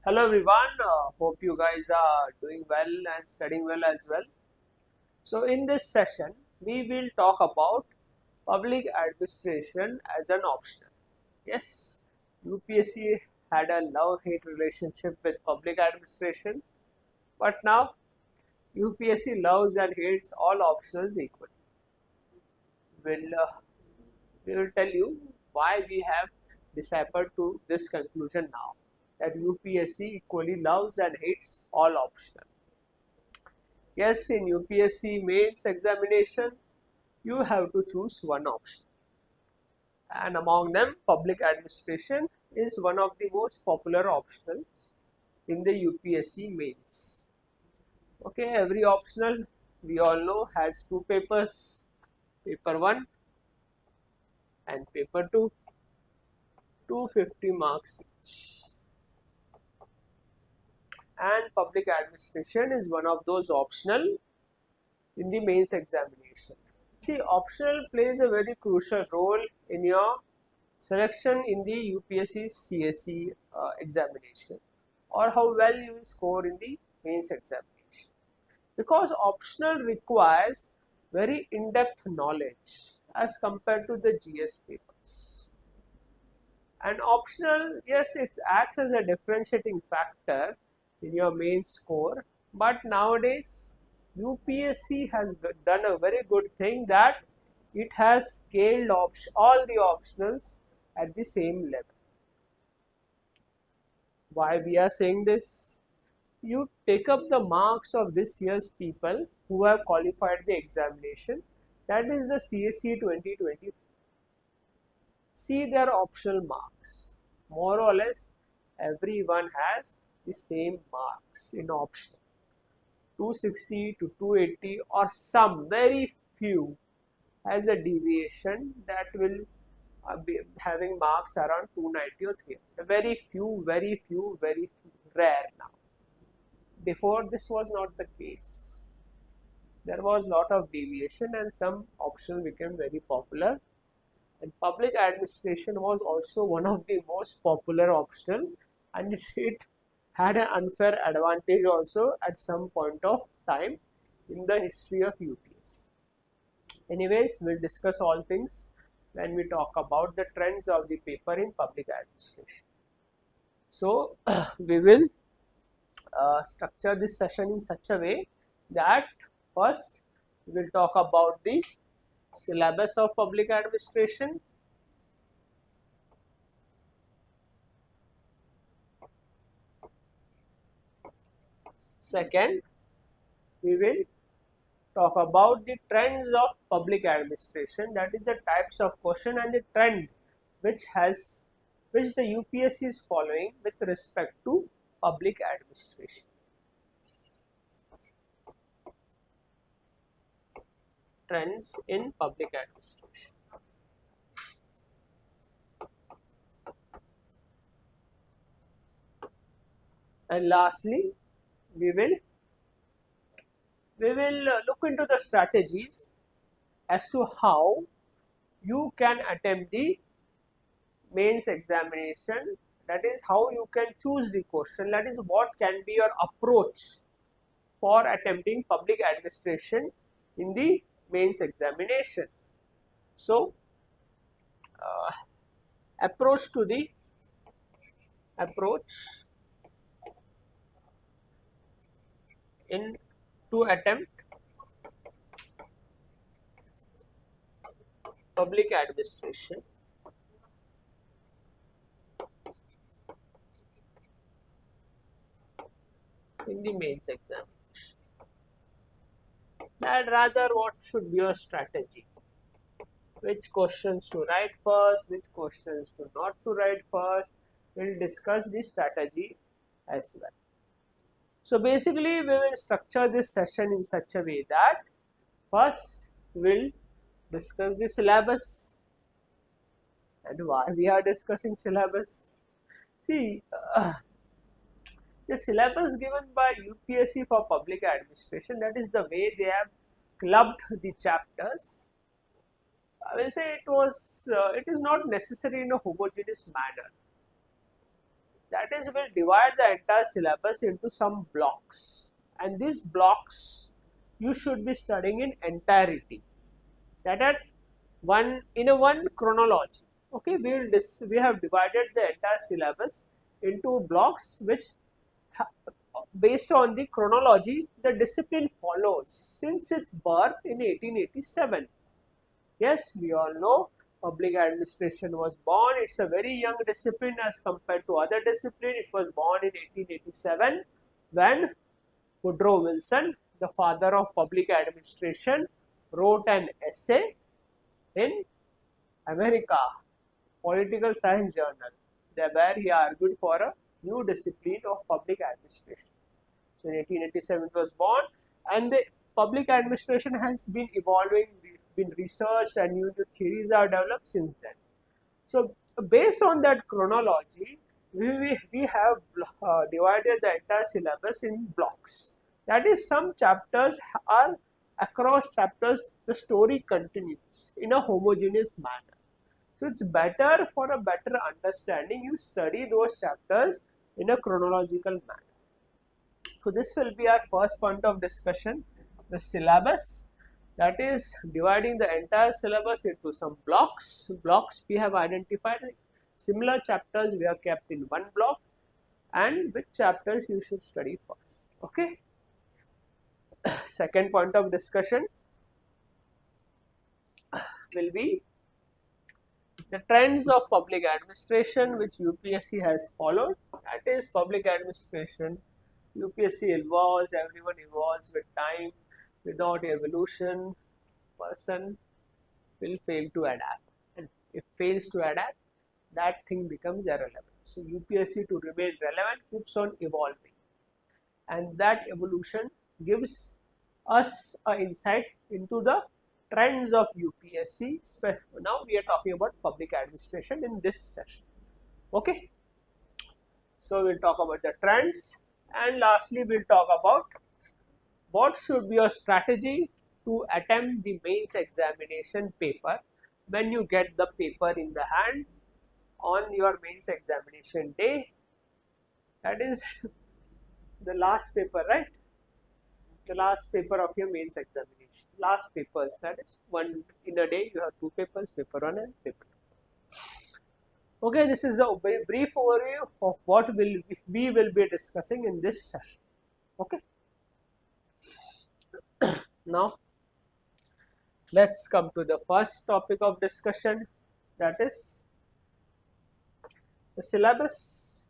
Hello everyone, hope you guys are doing well and studying well as well. So in this session, we will talk about public administration as an optional. Yes, UPSC had a love-hate relationship with public administration, but now UPSC loves and hates all optionals equally. We'll, uh, we will tell you why we have decided to this conclusion now, that UPSC equally loves and hates all optional. Yes, in UPSC mains examination, you have to choose one option. And among them, public administration is one of the most popular options in the UPSC mains. Okay, every optional, we all know, has two papers, paper 1 and paper 2, 250 marks each. And public administration is one of those optional in the mains examination. See, optional plays a very crucial role in your selection in the UPSC CSE examination, or how well you will score in the mains examination, because optional requires very in-depth knowledge as compared to the GS papers. And optional, yes, it acts as a differentiating factor in your main score, but nowadays UPSC has done a very good thing, that it has scaled all the optionals at the same level. Why we are saying this? You take up the marks of this year's people who have qualified the examination, that is the CSE 2020. See their optional marks. More or less, everyone has the same marks in optional, 260 to 280, or some very few has a deviation that will be having marks around 290 or 300. Very few, rare now. Before, this was not the case. There was lot of deviation and some optional became very popular. And public administration was also one of the most popular optional, and it had an unfair advantage also at some point of time in the history of UPS. Anyways, we'll discuss all things when we talk about the trends of the paper in public administration. So, we will structure this session in such a way that first we will talk about the syllabus of public administration. Second, we will talk about the trends of public administration, that is the types of question and the trend which the UPSC is following with respect to public administration. Trends in public administration. And lastly, we will look into the strategies as to how you can attempt the mains examination, that is how you can choose the question, that is what can be your approach for attempting public administration in the mains examination. So, approach in to attempt public administration in the mains examination. That rather, what should be your strategy? Which questions to write first, which questions to not to write first. We'll discuss the strategy as well. So basically, we will structure this session in such a way that first we'll discuss the syllabus. And why we are discussing syllabus? See, the syllabus given by UPSC for public administration, that is the way they have clubbed the chapters. I will say it is not necessary in a homogeneous manner. That is, we'll divide the entire syllabus into some blocks, and these blocks you should be studying in entirety. That at one chronology. Okay, we have divided the entire syllabus into blocks which based on the chronology the discipline follows since its birth in 1887. Yes, we all know public administration was born. It's a very young discipline as compared to other discipline. It was born in 1887 when Woodrow Wilson, the father of public administration, wrote an essay in America Political Science Journal, where he argued for a new discipline of public administration. So in 1887 it was born, and the public administration has been evolving, been researched, and new theories are developed since then. So based on that chronology, we have divided the entire syllabus in blocks. That is, some chapters are across chapters the story continues in a homogeneous manner. So it's better for a better understanding you study those chapters in a chronological manner. So this will be our first point of discussion, the syllabus. That is dividing the entire syllabus into some blocks. Blocks we have identified similar chapters we have kept in one block, and which chapters you should study first. Okay. Second point of discussion will be the trends of public administration which UPSC has followed. That is, public administration, UPSC evolves, everyone evolves with time. Without evolution, person will fail to adapt, and if fails to adapt, that thing becomes irrelevant. So UPSC, to remain relevant, keeps on evolving, and that evolution gives us an insight into the trends of UPSC. Now we are talking about public administration in this session. Okay, so we'll talk about the trends, and lastly we'll talk about what should be your strategy to attempt the mains examination paper when you get the paper in the hand on your mains examination day. That is the last paper, right? The last paper of your mains examination. Last papers, that is one in a day. You have two papers, paper 1 and paper 2. Okay, this is a brief overview of what we will be discussing in this session. Okay. Now, let's come to the first topic of discussion, that is the syllabus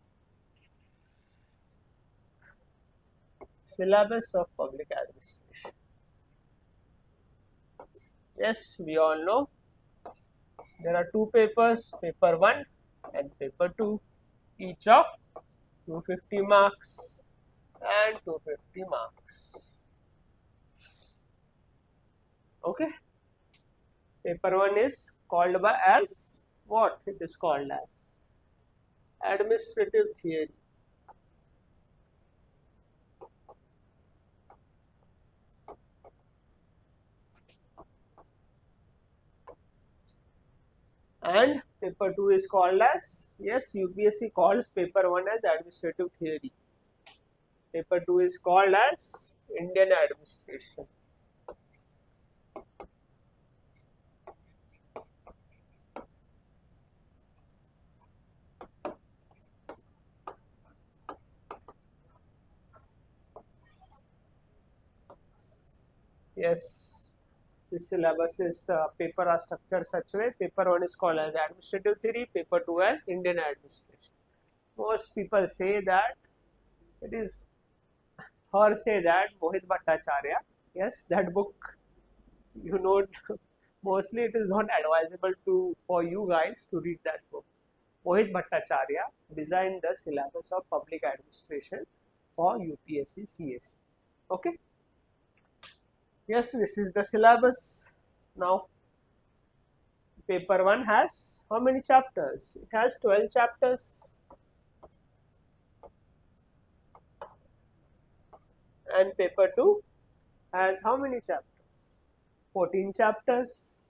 of public administration. Yes, we all know there are two papers, paper 1 and paper 2, each of 250 marks and 250 marks. Okay, paper 1 is called by as what? It is called as administrative theory. And paper 2 is called as, yes, UPSC calls paper 1 as administrative theory. Paper 2 is called as Indian administration. Yes, this syllabus is paper are structured such way. Paper 1 is called as administrative theory, paper 2 as Indian administration. Most people say that it is Mohit Bhattacharya. Yes, that book, you know, mostly it is not advisable for you guys to read that book. Mohit Bhattacharya designed the syllabus of public administration for UPSC CSE. Okay. Yes, this is the syllabus. Now, paper 1 has how many chapters? It has 12 chapters. And paper 2 has how many chapters? 14 chapters.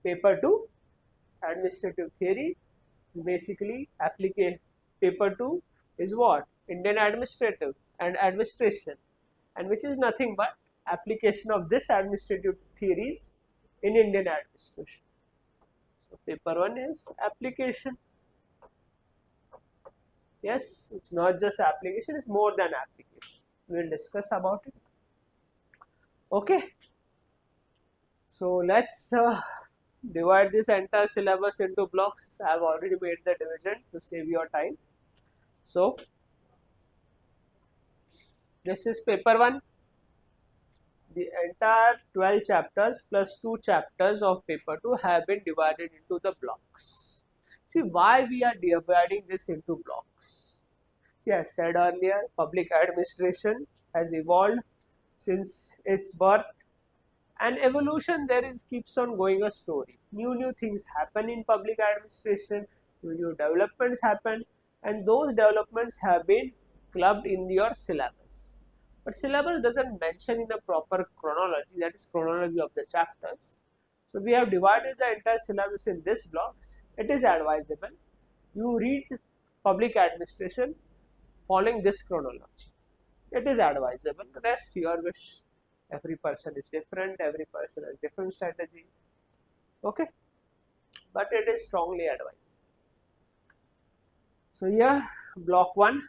Paper 2, administrative theory. Basically, paper 2 is what? Indian administrative and administration, and which is nothing but application of this administrative theories in Indian administration. So, paper 1 is application. Yes, it's not just application, it's more than application. We will discuss about it. Okay. So, let's divide this entire syllabus into blocks. I have already made the division to save your time. So, this is paper 1. The entire 12 chapters plus 2 chapters of paper 2 have been divided into the blocks. See why we are dividing this into blocks. See, as said earlier, public administration has evolved since its birth, and evolution there is keeps on going a story. New things happen in public administration, new developments happen, and those developments have been clubbed in your syllabus. But syllabus doesn't mention in a proper chronology, that is chronology of the chapters. So we have divided the entire syllabus in these blocks. It is advisable you read public administration following this chronology. It is advisable. The rest your wish. Every person is different, every person has different strategy. Okay, but it is strongly advisable. So here block 1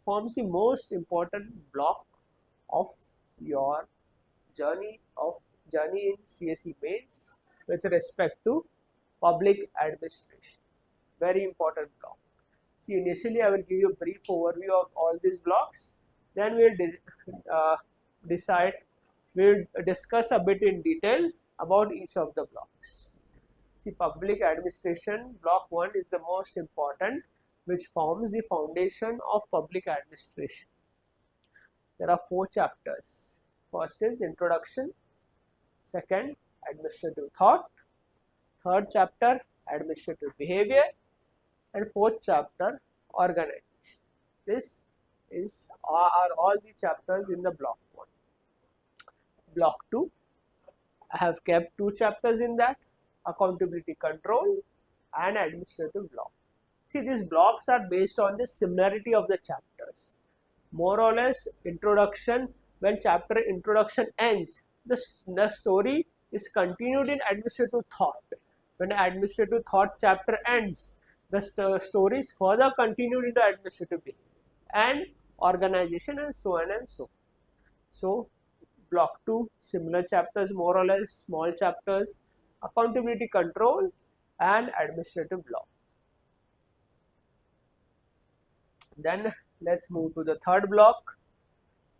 forms the most important block of your journey in CSE mains with respect to public administration. Very important block. See, initially I will give you a brief overview of all these blocks, then we will discuss a bit in detail about each of the blocks. See, public administration block 1 is the most important, which forms the foundation of public administration. There are 4 chapters. First is introduction, second administrative thought, third chapter administrative behavior, and fourth chapter organization. This are all the chapters in the block 1. Block 2, I have kept 2 chapters in that: accountability control and administrative law. See, these blocks are based on the similarity of the chapters. More or less, introduction, when chapter introduction ends, the story is continued in administrative thought. When administrative thought chapter ends, the story is further continued into administrative behavior and organization, and so on and so forth. So, block 2, similar chapters, more or less small chapters: accountability control and administrative law. Then let's move to the third block,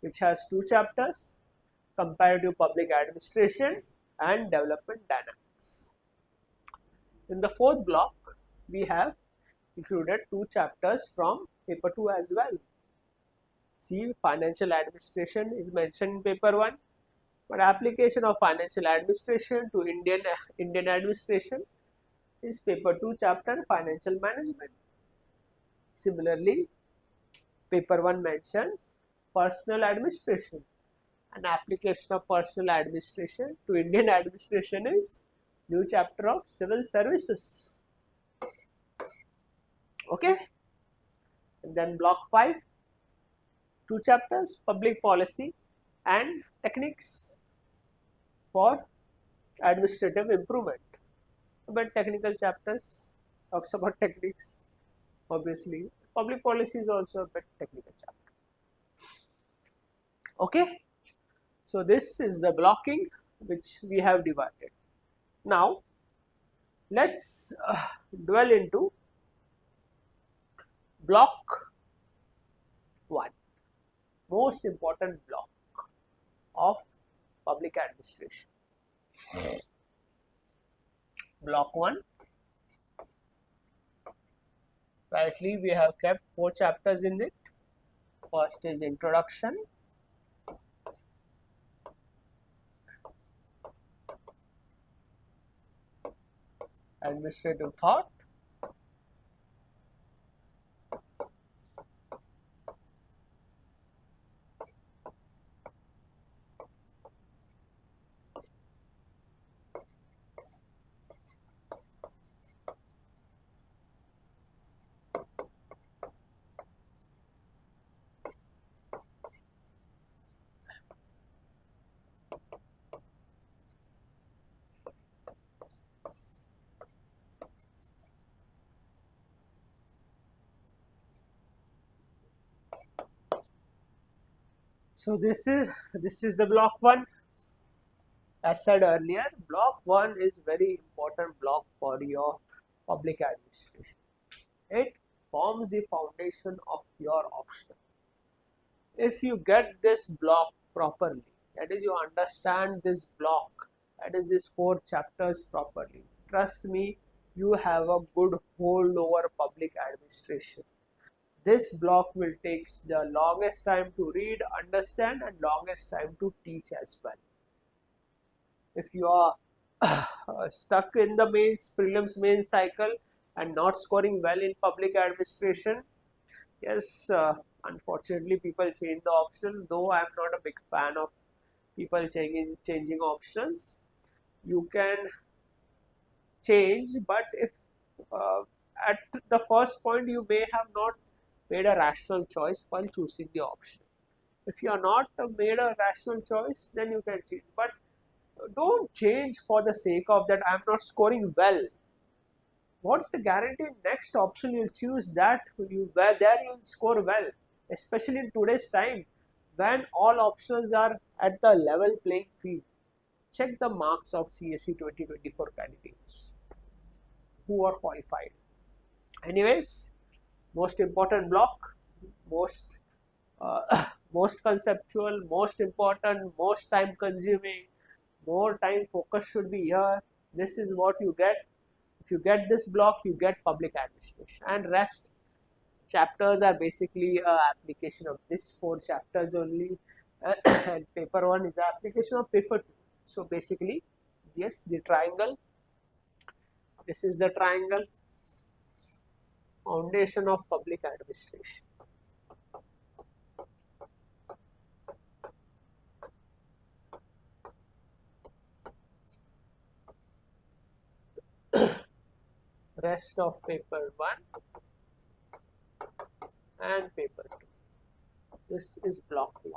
which has 2 chapters: comparative public administration and development dynamics. In the fourth block, we have included 2 chapters from paper 2 as well. See, financial administration is mentioned in paper 1, but application of financial administration to Indian administration is paper 2 chapter financial management. Similarly, paper 1 mentions personal administration, and application of personal administration to Indian administration is new chapter of civil services. Okay, and then block 5, 2 chapters: public policy and techniques for administrative improvement. But technical chapters talks about techniques. Obviously, public policy is also a bit technical chapter. Okay, so this is the blocking which we have divided. Now, let's dwell into block 1, most important block of public administration. Block 1, rightly we have kept 4 chapters in it. First is introduction, administrative thought, So this is the block 1. As said earlier, block 1 is very important block for your public administration. It forms the foundation of your option. If you get this block properly, that is, you understand this block, that is, these 4 chapters properly, trust me, you have a good hold over public administration. This block will take the longest time to read, understand, and longest time to teach as well. If you are stuck in the prelims main cycle and not scoring well in public administration, yes, unfortunately people change the option, though I am not a big fan of people changing options. You can change, but if uh, at the first point you may have not made a rational choice while choosing the option. If you are not made a rational choice, then you can change, but don't change for the sake of that I am not scoring well. What's the guarantee next option you'll choose that where there you'll score well, especially in today's time when all options are at the level playing field. Check the marks of CSE 2024 candidates who are qualified. Anyways, most important block, most most conceptual, most important, most time consuming, more time focus should be here. This is what you get. If you get this block, you get public administration, and rest chapters are basically application of this 4 chapters only. And paper 1 is application of paper 2. So basically, yes, the triangle, this is the triangle, foundation of public administration. Rest of paper 1 and paper 2. This is block 1.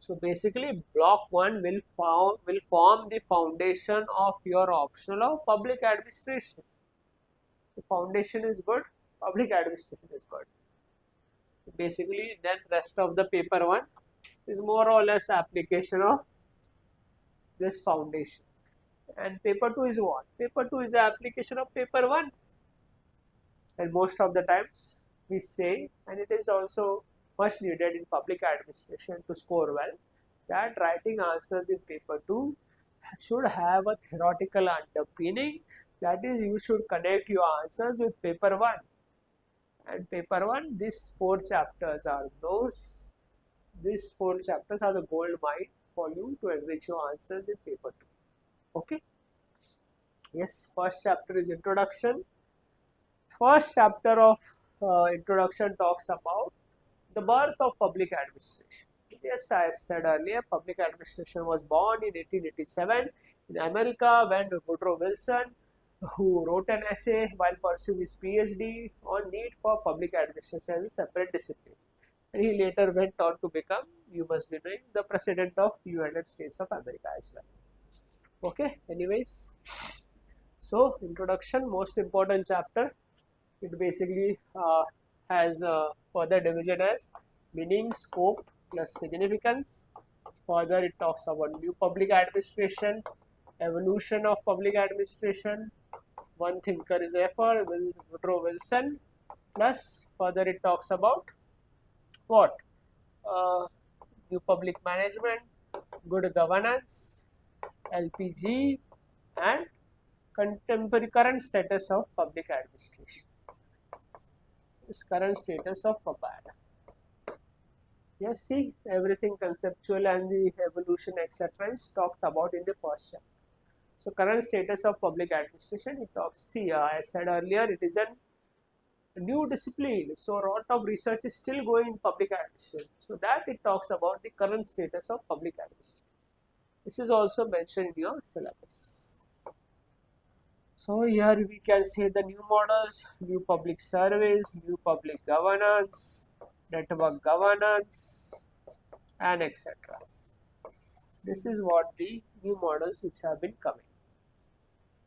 So basically, block 1 will form the foundation of your optional of public administration. The foundation is good, public administration is good. Basically, then rest of the paper 1 is more or less application of this foundation. And paper 2 is what? Paper 2 is the application of paper 1. And most of the times we say, and it is also much needed in public administration to score well, that writing answers in paper 2 should have a theoretical underpinning. That is, you should connect your answers with paper 1. And paper 1, these 4 chapters are those. These 4 chapters are the gold mine for you to enrich your answers in paper 2. Okay. Yes, first chapter is introduction. First chapter of introduction talks about the birth of public administration. Yes, I said earlier, public administration was born in 1887 in America when Woodrow Wilson, who wrote an essay while pursuing his PhD on need for public administration as a separate discipline. And he later went on to become, you must be knowing, the President of United States of America as well. Okay, anyways, so introduction, most important chapter. It basically has further division as meaning, scope plus significance. Further, it talks about new public administration, evolution of public administration. One thinker is referred, Woodrow Wilson. Plus, further it talks about what? New public management, good governance, LPG, and contemporary current status of public administration. This current status of PAPAD. Yes, see, everything conceptual and the evolution, etc. is talked about in the first chapter. So, current status of public administration, it talks, see, as said earlier, it is a new discipline. So, a lot of research is still going in public administration. So, that it talks about the current status of public administration. This is also mentioned in your syllabus. So here we can say the new models, new public service, new public governance, network governance, and etc. This is what the new models which have been coming.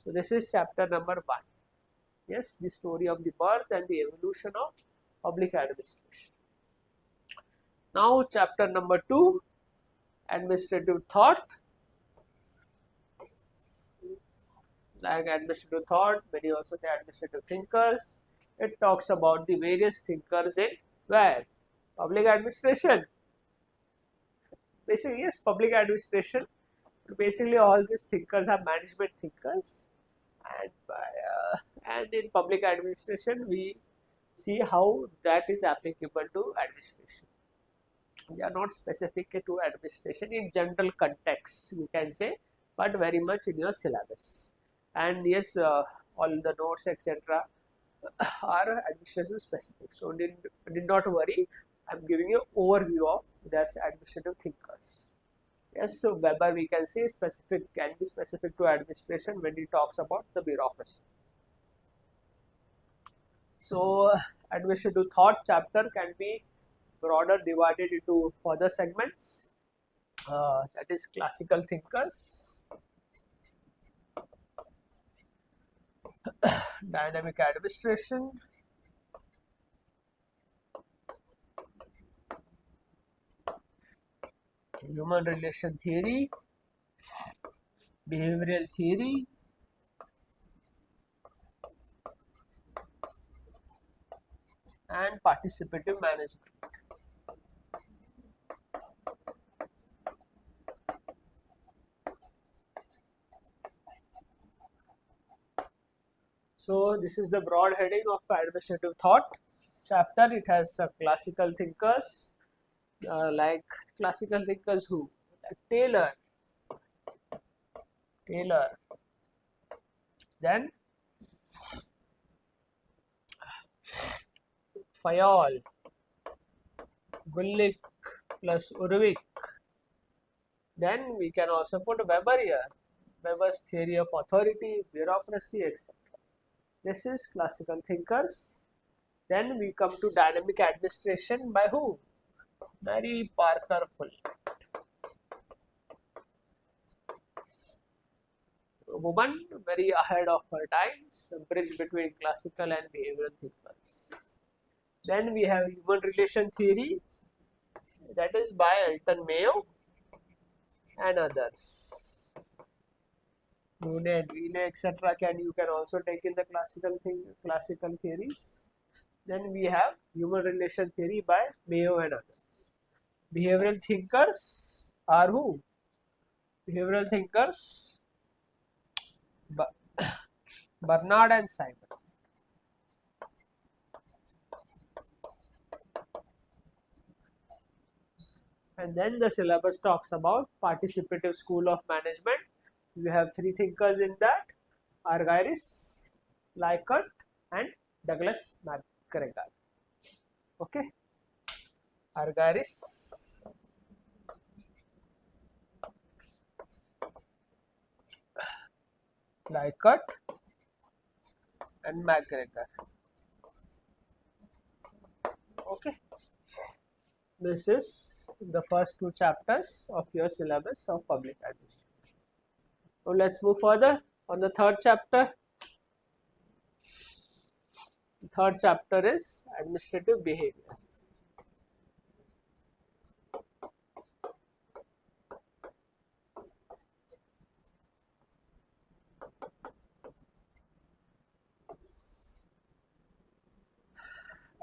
So this is chapter number 1. Yes, the story of the birth and the evolution of public administration. Now chapter number 2, administrative thought. Like administrative thought, many also say administrative thinkers. It talks about the various thinkers in where? Public administration. Basically, yes, public administration. Basically, all these thinkers are management thinkers, and in public administration, we see how that is applicable to administration. They are not specific to administration in general context, we can say, but very much in your syllabus. And yes, all the notes etc. are administration specific. So did not worry. I'm giving you overview of their administrative thinkers. Yes, so Weber we can say specific can be specific to administration when he talks about the bureaucracy. So administrative thought chapter can be broader divided into further segments. That is classical thinkers, dynamic administration, human relation theory, behavioral theory, and participative management. So this is the broad heading of administrative thought chapter. It has classical thinkers, like classical thinkers who? Like Taylor, then Fayol, Gullik plus Urvik. Then we can also put Weber here, Weber's theory of authority, bureaucracy, etc. This is classical thinkers. Then we come to dynamic administration by who? Mary Parker Fuller. A woman very ahead of her times, a bridge between classical and behavioral thinkers. Then we have human relation theory, that is by Elton Mayo and others. Monet and Relay, etc. You can also take in the classical theories. Then we have human relation theory by Mayo and others. Behavioral thinkers are who? Behavioral thinkers, Bernard and Simon. And then the syllabus talks about participative school of management. We have three thinkers in that: Argyris, Likert, and Douglas MacGregor. Okay, Argyris, Likert, and MacGregor. Okay, this is the first two chapters of your syllabus of public administration. So let's move further on the third chapter. The third chapter is administrative behavior.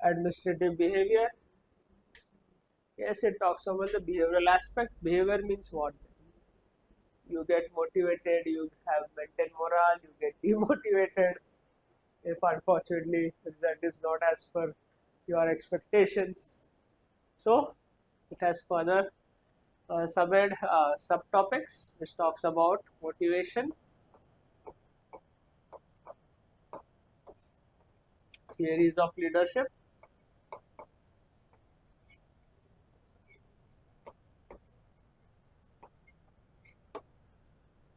Administrative behavior. Yes, it talks about the behavioral aspect. Behavior means what? You get motivated, you have maintained morale, you get demotivated if unfortunately the result is not as per your expectations. So it has further subtopics which talks about motivation, theories of leadership,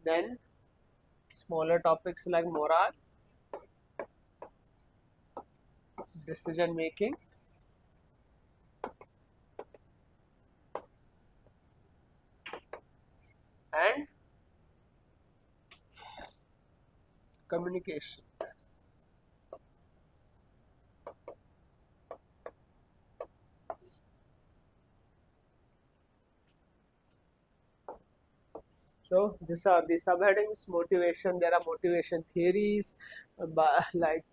then smaller topics like morale, decision making, and communication. So these are the subheadings. Motivation. There are motivation theories, like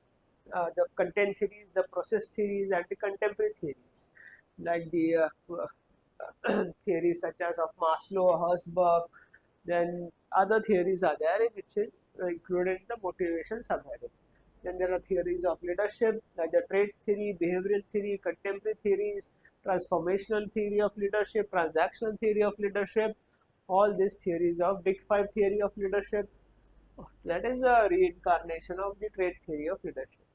the content theories, the process theories, and the contemporary theories, like the theories such as of Maslow, Herzberg. Then other theories are there which is included in the motivation subheading. Then there are theories of leadership, like the trait theory, behavioral theory, contemporary theories, transformational theory of leadership, transactional theory of leadership. All these theories of Big Five theory of leadership. That is a reincarnation of the trait theory of leadership.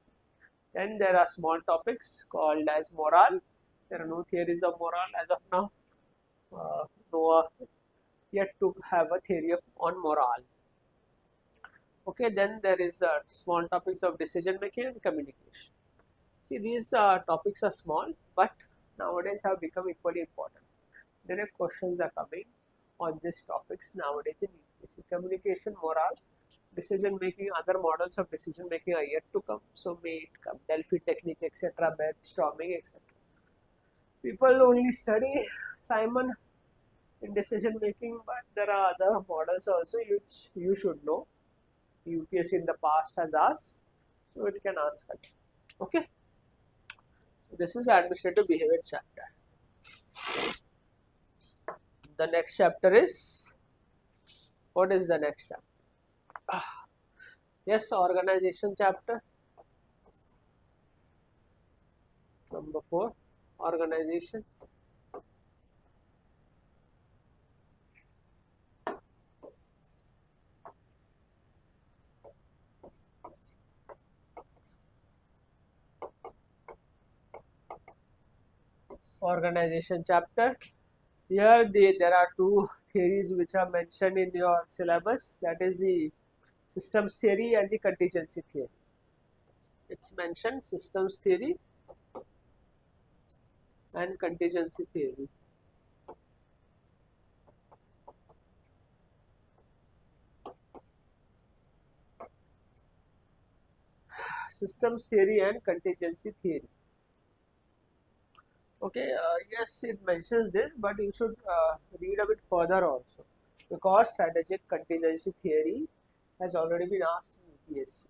Then there are small topics called as morale. There are no theories of morale as of now. No yet to have a theory on morale. Okay, then there is small topics of decision making and communication. See, these topics are small, but nowadays have become equally important. Direct questions are coming on these topics nowadays in UPSC. Communication, morale, decision making, other models of decision making are yet to come. So may it come. Delphi technique, etc., brainstorming, etc. People only study Simon in decision making, but there are other models also which you should know. UPSC in the past has asked, so it can ask again. Okay. This is administrative behavior chapter. The next chapter is, what is the next chapter? Yes, organization chapter. Number 4, organization. Organization chapter. Here there are two theories which are mentioned in your syllabus, that is the systems theory and the contingency theory. It's mentioned systems theory and contingency theory. Systems theory and contingency theory. Okay, yes, it mentions this, but you should read a bit further also, because strategic contingency theory has already been asked in UPSC.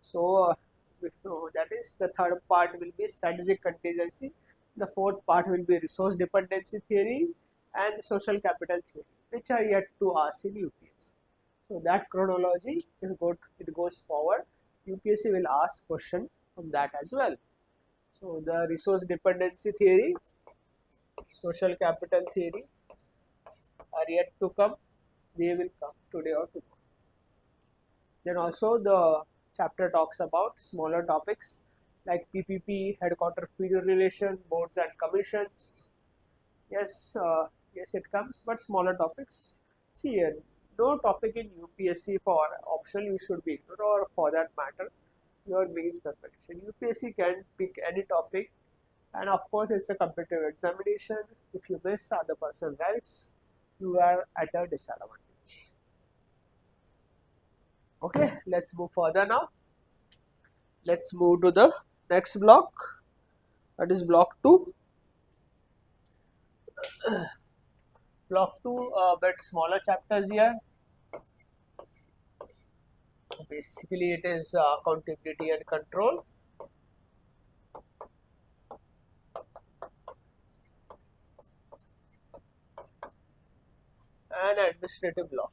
So, so that is the third part will be strategic contingency. The fourth part will be resource dependency theory and social capital theory, which are yet to ask in UPSC. So that chronology is good. It goes forward. UPSC will ask question from that as well. So the resource dependency theory, social capital theory are yet to come. They will come today or tomorrow. Then also the chapter talks about smaller topics like PPP, headquarter field relation, boards and commissions. Yes, yes, it comes, but smaller topics. See, no topic in UPSC for optional you should be ignored, or for that matter, your means preparation. UPSC can pick any topic, and of course, it's a competitive examination. If you miss other person rights, you are at a disadvantage. Okay, let's move further now. Let's move to the next block, that is block 2. Block 2, a bit smaller chapters here. Basically, it is accountability and control. And administrative law.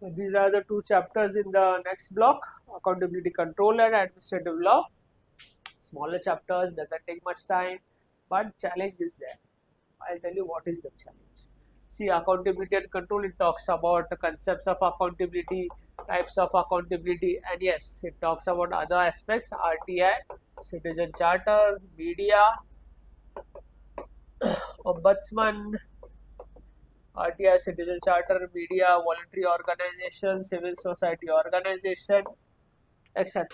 So these are the two chapters in the next block, accountability control and administrative law. Smaller chapters, doesn't take much time, but challenge is there. I'll tell you what is the challenge. See, accountability and control, it talks about the concepts of accountability, types of accountability, and yes, it talks about other aspects, RTI, citizen charter, media, ombudsman, RTI, citizen charter, media, voluntary organization, civil society organization, etc.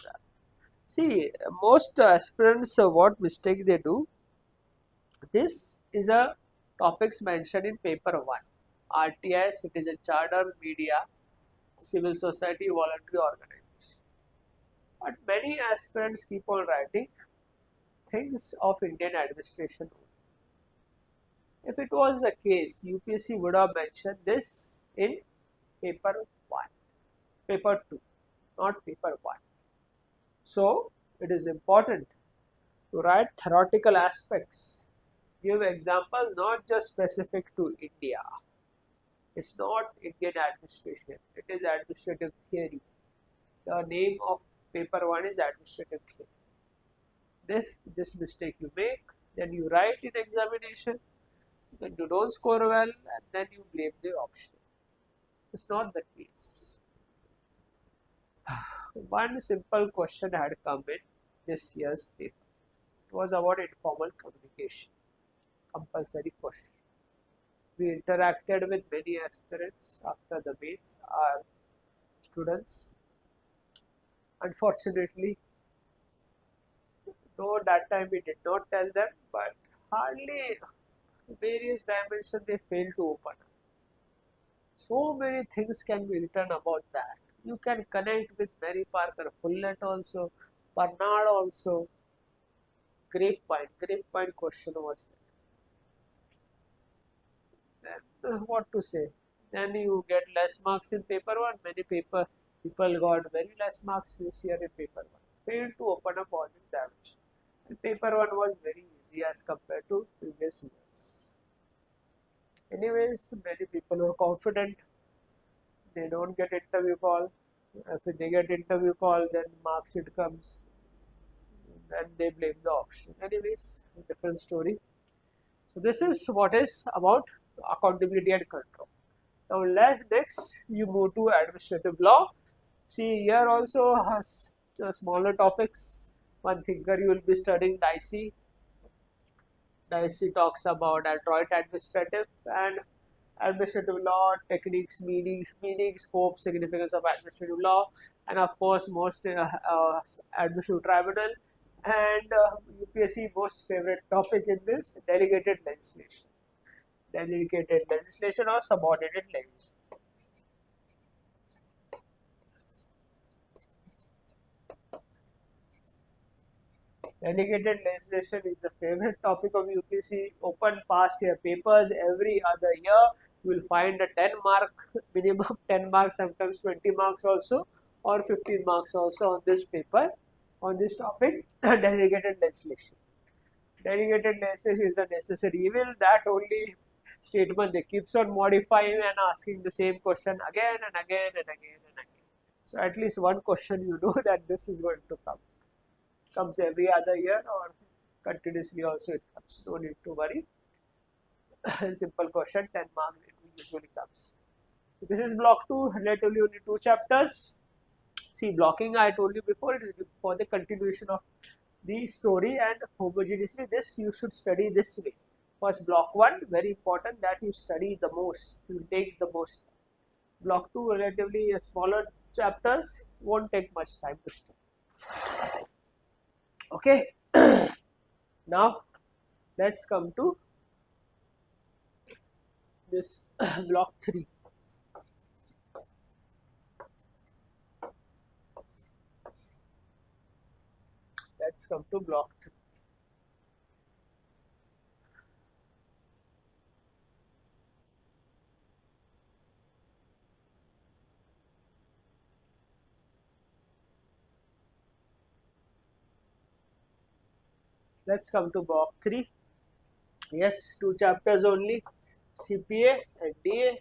See, most aspirants, what mistake they do, this is a topics mentioned in paper 1, RTI, citizen charter, media, civil society, voluntary organization. But many aspirants keep on writing things of Indian administration. If it was the case, UPSC would have mentioned this in paper 1, paper 2, not paper 1. So, it is important to write theoretical aspects, give examples not just specific to India. It's not Indian administration, it is administrative theory. The name of paper 1 is administrative theory. If this mistake you make, then you write in examination, then you don't score well, and then you blame the option. It's not the case. One simple question had come in this year's paper. It was about informal communication, compulsory question. We interacted with many aspirants after the mains, our students. Unfortunately, though that time we did not tell them, but hardly various dimensions they failed to open up. So many things can be written about that. You can connect with Mary Parker Follett also, Bernard also, Grapevine question was there. Then what to say? Then you get less marks in paper 1. Many people got very less marks this year in paper 1. Failed to open up all these dimensions. And paper 1 was very easy as compared to previous years. Anyways, many people were confident. They don't get interview call. If they get interview call, then mark sheet comes. Then they blame the option. Anyways, different story. So this is what is about accountability and control. Now next you move to administrative law. See, here also has smaller topics. One thinker you will be studying Dicey. Dicey talks about adroit administrative and administrative law, techniques, meaning, scope, significance of administrative law, and of course most administrative tribunal, and UPSC most favorite topic in this, delegated legislation. Delegated legislation or subordinate legislation. Delegated legislation is the favorite topic of UPSC. Open past year papers every other year. You will find a 10 mark, minimum 10 marks, sometimes 20 marks also, or 15 marks also on this paper, on this topic, delegated legislation. Delegated legislation is a necessary evil. That only statement they keeps on modifying and asking the same question again and again and again and again. So at least one question you know that this is going to come. Comes every other year or continuously also it comes. No need to worry. Simple question, 10 marks it usually comes. So this is block 2, relatively only 2 chapters. See, blocking I told you before, it is for the continuation of the story and homogeneously. This you should study this way. First block 1, very important that you study the most, you take the most. Block 2, relatively smaller chapters, won't take much time to study. Okay, now let's come to this block 3. Let's come to block 3. Let's come to block 3. Yes, 2 chapters only. CPA and DA,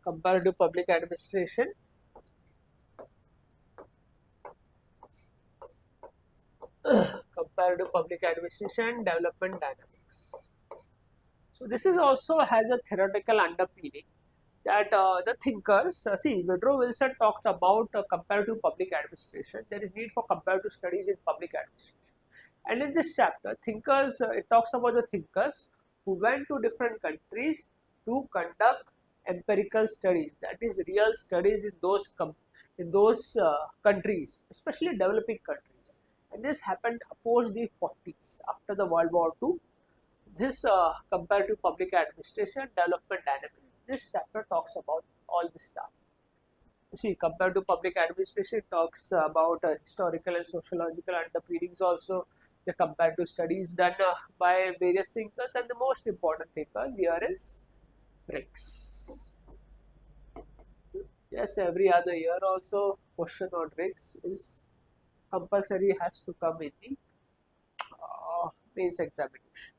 comparative public administration, comparative public administration, development dynamics. So this is also has a theoretical underpinning that the thinkers, see, Woodrow Wilson talked about comparative public administration. There is need for comparative studies in public administration. And in this chapter, thinkers, it talks about the thinkers who went to different countries to conduct empirical studies, that is real studies in those countries, especially developing countries. And this happened post the 40s, after the World War II. This comparative public administration, development dynamics, this chapter talks about all this stuff. See, compared to public administration, it talks about historical and sociological underpinnings also. They compared to studies done by various thinkers, and the most important thinkers here is Riggs. Yes, every other year also question on Riggs is compulsory, has to come in the mains examination.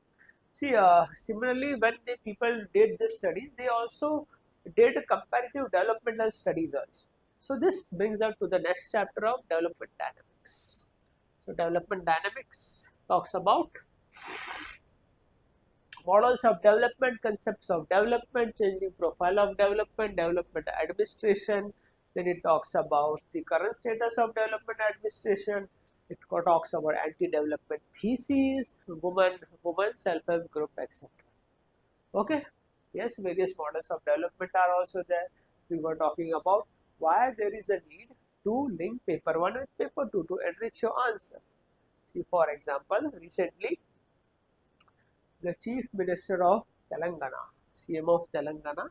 See, similarly, when the people did this studies, they also did comparative developmental studies also. So this brings us to the next chapter of development dynamics. So development dynamics talks about models of development, concepts of development, changing profile of development, development administration. Then it talks about the current status of development administration. It talks about anti-development theses, women self-help group, etc. Okay. Yes, various models of development are also there. We were talking about why there is a need to link paper 1 with paper 2 to enrich your answer. See, for example, recently the Chief Minister of Telangana, CM of Telangana,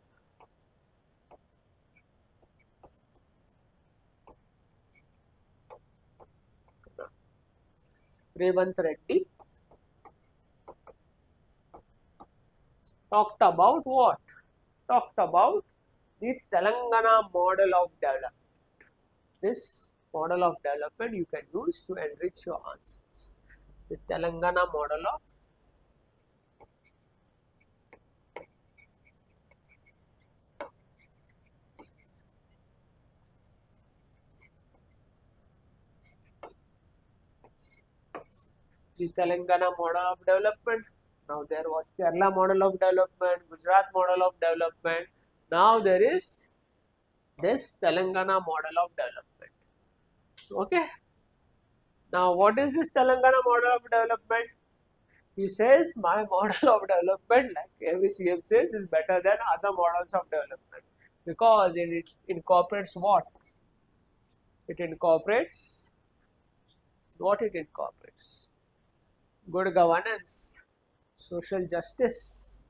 Revant Reddy, talked about what? Talked about the Telangana model of development. This model of development you can use to enrich your answers. The Telangana model of development. Now there was Kerala model of development, Gujarat model of development. Now there is this Telangana model of development. Okay. Now what is this Telangana model of development? He says my model of development, like every CM says, is better than other models of development because it incorporates what? It incorporates what it incorporates? Good governance, social justice,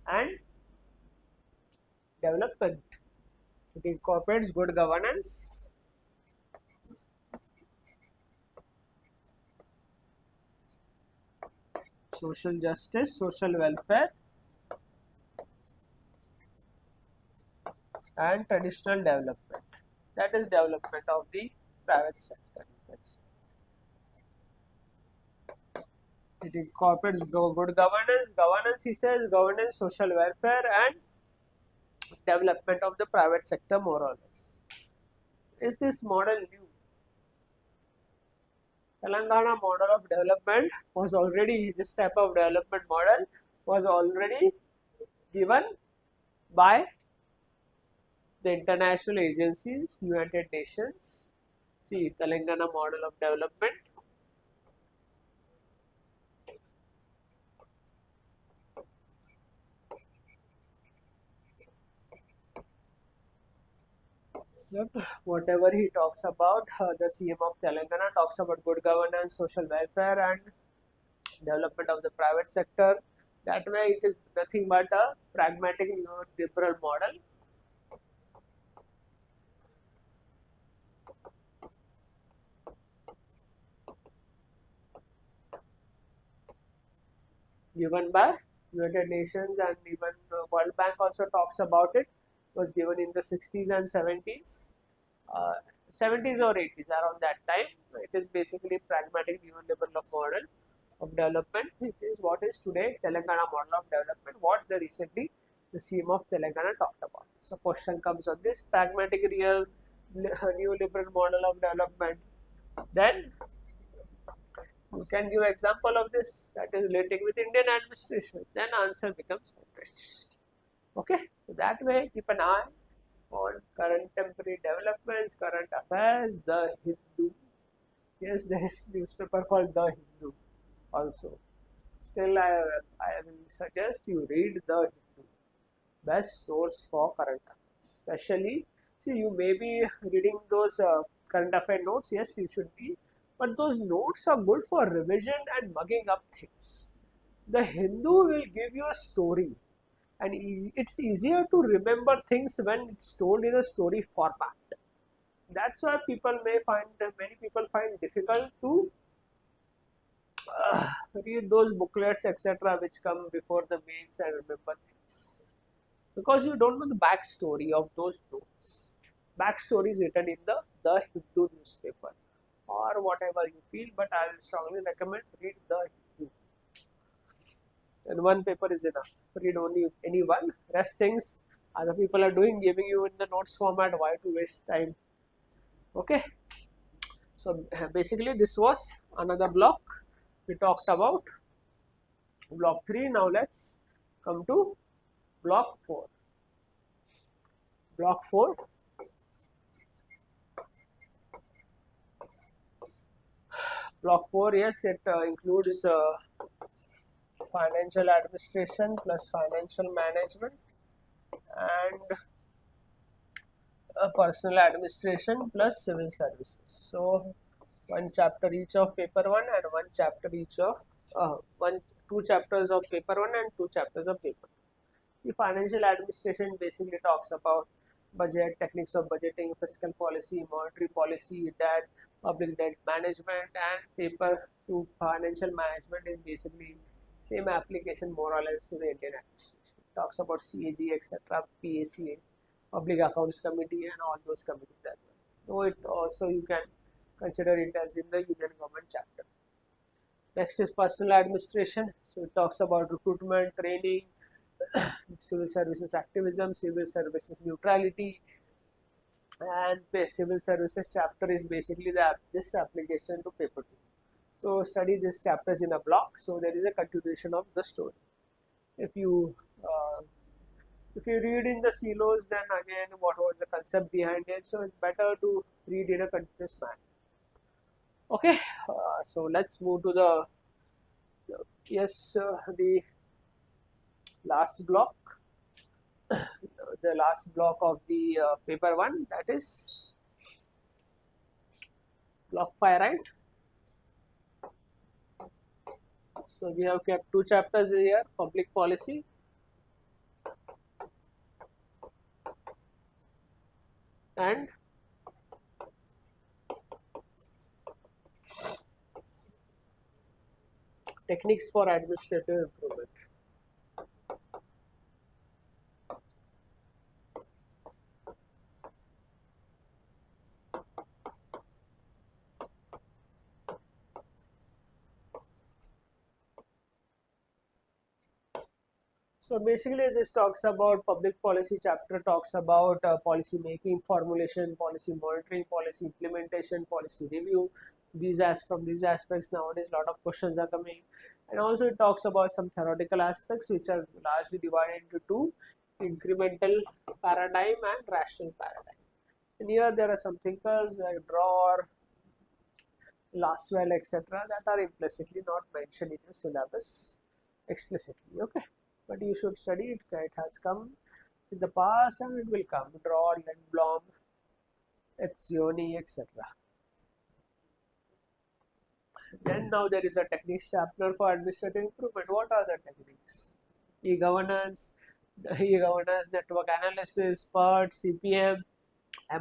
and development. It incorporates good governance, social justice, social welfare, and traditional development. That is development of the private sector. It incorporates good governance. Governance, he says, governance, social welfare, and development of the private sector, more or less. Is this model new? Telangana model of development was already, this type of development model was already given by the international agencies, United Nations. See, Telangana model of development. Yep. Whatever he talks about, the CM of Telangana talks about good governance, social welfare, and development of the private sector. That way, it is nothing but a pragmatic neoliberal model. Given by United Nations, and even World Bank also talks about it. Was given in the 60s and 70s, 70s or 80s, around that time. It is basically pragmatic neoliberal model of development. It is what is today Telangana model of development. What the recently the CM of Telangana talked about. So question comes on this pragmatic neoliberal model of development. Then you can give example of this, that is relating with Indian administration. Then answer becomes enriched. Okay, so that way keep an eye on current temporary developments, current affairs, the Hindu. Yes, there is newspaper called The Hindu also. Still, I will suggest you read The Hindu, best source for current affairs. Especially, see, you may be reading those current affair notes. Yes, you should be, but those notes are good for revision and mugging up things. The Hindu will give you a story, and it's easier to remember things when it's told in a story format. That's why many people find difficult to read those booklets, etc., which come before the mains and remember things. Because you don't know the backstory of those notes. Backstory is written in the Hindu newspaper or whatever you feel, but I will strongly recommend read the Hindu. And one paper is enough. Read only any one. Rest things other people are doing, giving you in the notes format. Why to waste time? Okay. So basically, this was another block we talked about. Block 3. Now let's come to block 4. Block 4. Block 4, yes, it includes financial administration plus financial management and personal administration plus civil services. So one chapter each of paper 1 and one chapter each of two chapters of paper 1 and two chapters of paper 2. The financial administration basically talks about budget, techniques of budgeting, fiscal policy, monetary policy, debt, public debt management, and paper 2 financial management is basically same application more or less to the Indian administration. It talks about CAG, etc., PACA, Public Accounts Committee, and all those committees as well. So it also you can consider it as in the Union Government chapter. Next is personal administration. So it talks about recruitment, training, civil services activism, civil services neutrality, and civil services chapter is basically this application to paper 2. So study these chapters in a block. So there is a continuation of the story. If you uh, if you read in the silos, then again what was the concept behind it. So it's better to read in a continuous manner. Okay, so let's move to the the last block, the last block of the paper 1, that is block 5, right? So we have kept two chapters here, public policy and techniques for administrative improvement. So basically this talks about public policy chapter, talks about policy making, formulation, policy monitoring, policy implementation, policy review. From these aspects nowadays a lot of questions are coming, and also it talks about some theoretical aspects which are largely divided into two: incremental paradigm and rational paradigm. And here there are some thinkers like Drawer, Laswell, etc., that are implicitly not mentioned in your syllabus explicitly. Okay, but you should study it. It has come in the past and it will come. Draw, Lindblom, Etzioni, etc. Then now there is a techniques chapter for administrative improvement. What are the techniques? E-governance, network analysis, PERT, CPM,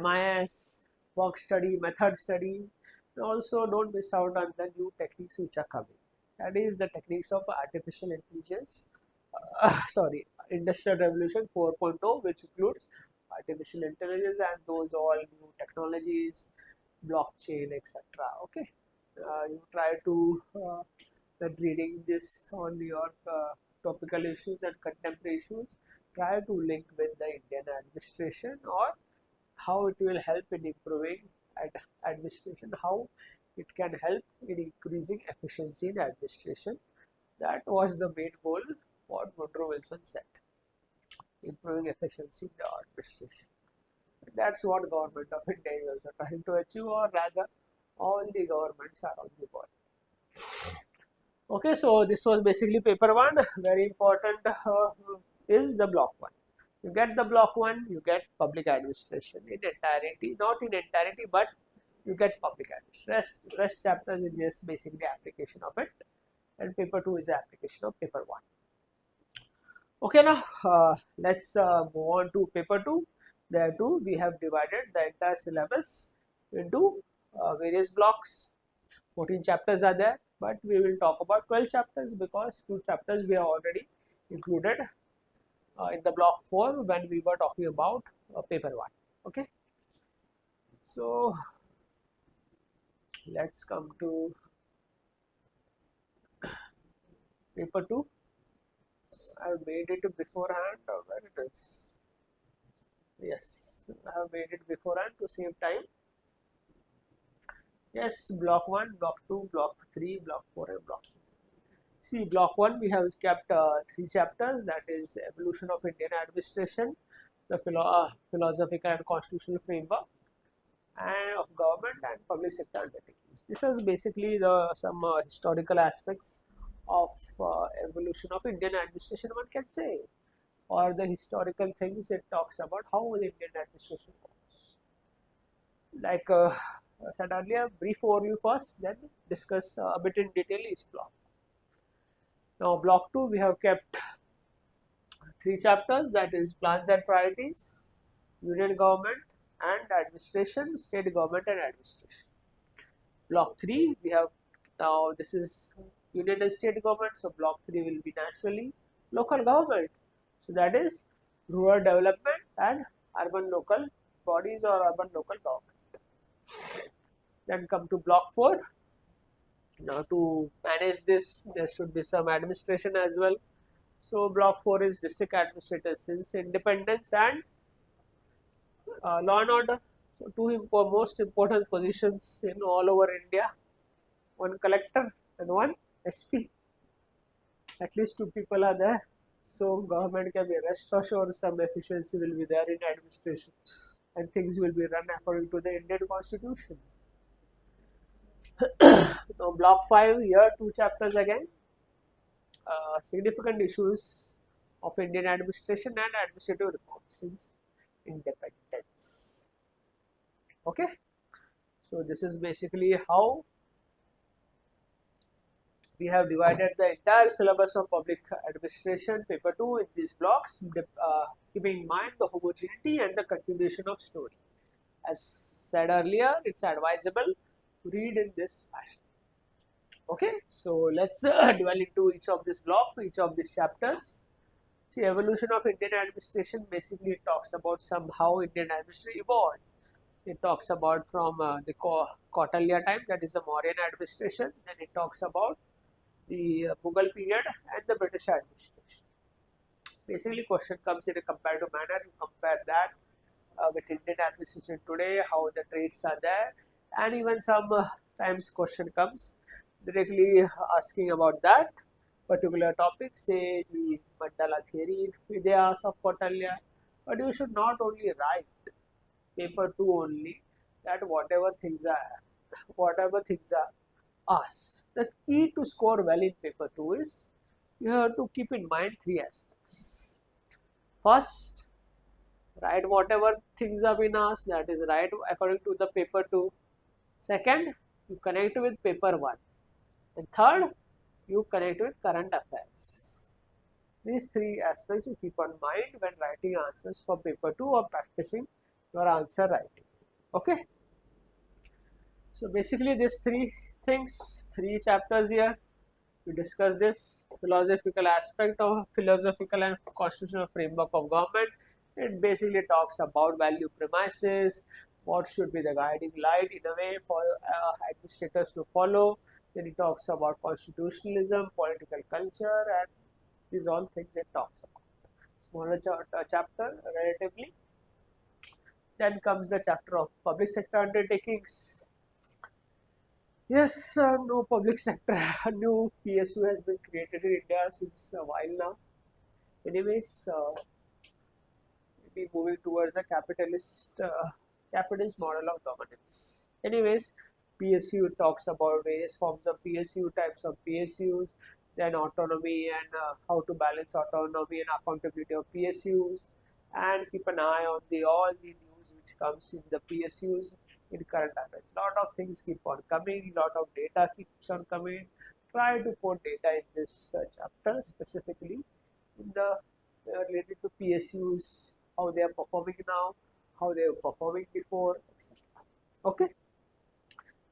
MIS, work study, method study. And also don't miss out on the new techniques which are coming. That is the techniques of artificial intelligence, Industrial Revolution 4.0, which includes artificial intelligence and those all new technologies, blockchain, etc. Okay, you try to that reading this on your topical issues and contemporary issues, try to link with the Indian administration or how it will help in improving administration, how it can help in increasing efficiency in administration. That was the main goal what Woodrow Wilson said, improving efficiency in the administration. That's what government of India is also trying to achieve, or rather all the governments around the world. Okay, so this was basically paper 1. Very important is the block 1. You get the block 1, you get public administration in entirety, not in entirety, but you get public administration. Rest chapters is just basically application of it, and paper 2 is the application of paper 1. Okay, now let's move on to paper 2. There too we have divided the entire syllabus into various blocks. 14 chapters are there, but we will talk about 12 chapters because 2 chapters we have already included in the block 4 when we were talking about paper 1. Okay, so let's come to paper 2. I have made it beforehand, or where it is? Yes, I have made it beforehand to save time. Yes, block 1, block 2, block 3, block 4 and block 5. See, block 1 we have kept 3 chapters, that is evolution of Indian administration, the philosophical and constitutional framework and of government and public sector undertakings. This is basically some historical aspects of evolution of Indian administration, one can say, or the historical things it talks about how the Indian administration works. Like I said earlier, brief overview first, then discuss a bit in detail each block. Now, block 2 we have kept 3 chapters, that is plans and priorities, union government and administration, state government and administration. Block 3 we have, now this is union and state government, so block 3 will be naturally local government, so that is rural development and urban local bodies or urban local government. Then come to block 4. Now to manage this there should be some administration as well, so block 4 is district administrators, since independence and law and order. So two most important positions in all over India, one collector and one SP. At least 2 people are there, so government can be rest assured some efficiency will be there in administration and things will be run according to the Indian constitution. Now block 5, here 2 chapters again, significant issues of Indian administration and administrative reform since independence. Okay, so this is basically how we have divided the entire syllabus of public administration paper 2 in these blocks, keeping in mind the homogeneity and the continuation of story. As said earlier, it's advisable to read in this fashion. Okay, so let's dwell into each of this block, each of these chapters. See, evolution of Indian administration basically talks about somehow Indian administration evolved. It talks about from the Kautilya time, that is the Mauryan administration. Then it talks about the Mughal period and the British administration. Basically, question comes in a comparative manner. You compare that with Indian administration today, how the traits are there, and even sometimes question comes directly asking about that particular topic, say the mandala theory, Vidyas of Kautilya. But you should not only write paper 2 only, that whatever things are asked. The key to score well in paper 2 is you have to keep in mind 3 aspects. First, write whatever things have been asked, that is right according to the paper 2. Second, you connect with paper 1. And third, you connect with current affairs. These 3 aspects you keep in mind when writing answers for paper 2 or practicing your answer writing. Okay. So basically these 3 things, 3 chapters here. We discuss this philosophical aspect of philosophical and constitutional framework of government. It basically talks about value premises, what should be the guiding light in a way for administrators to follow. Then it talks about constitutionalism, political culture, and these all things it talks about. Smaller chapter relatively. Then comes the chapter of public sector undertakings. Yes, no public sector, new PSU has been created in India since a while now. Anyways, maybe moving towards a capitalist model of governance. Anyways, PSU talks about various forms of PSU, types of PSUs, then autonomy and how to balance autonomy and accountability of PSUs, and keep an eye on all the news which comes in the PSUs in current affairs. Lot of things keep on coming, lot of data keeps on coming. Try to put data in this chapter specifically in the related to PSUs, how they are performing now, how they were performing before, etc. Okay.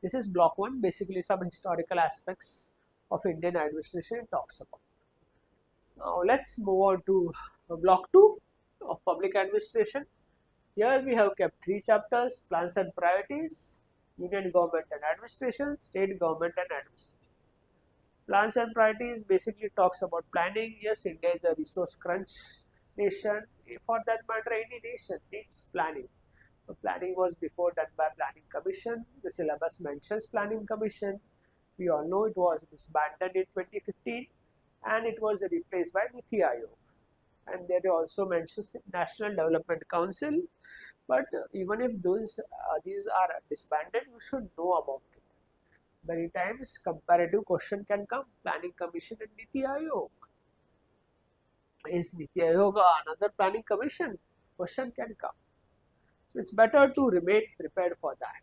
This is block 1, basically some historical aspects of Indian administration it talks about. Now let's move on to block 2 of public administration. Here we have kept 3 chapters: plans and priorities, union government and administration, state government and administration. Plans and priorities basically talks about planning. Yes, India is a resource crunch nation. For that matter, any nation needs planning. The planning was before done by Planning Commission. The syllabus mentions Planning Commission. We all know it was disbanded in 2015 and it was replaced by Niti Aayog. And there also mentions National Development Council. But even if these are disbanded, you should know about it. Many times comparative question can come. Planning Commission and Niti Aayog. Is Niti Aayog another Planning Commission? Question can come. So it's better to remain prepared for that.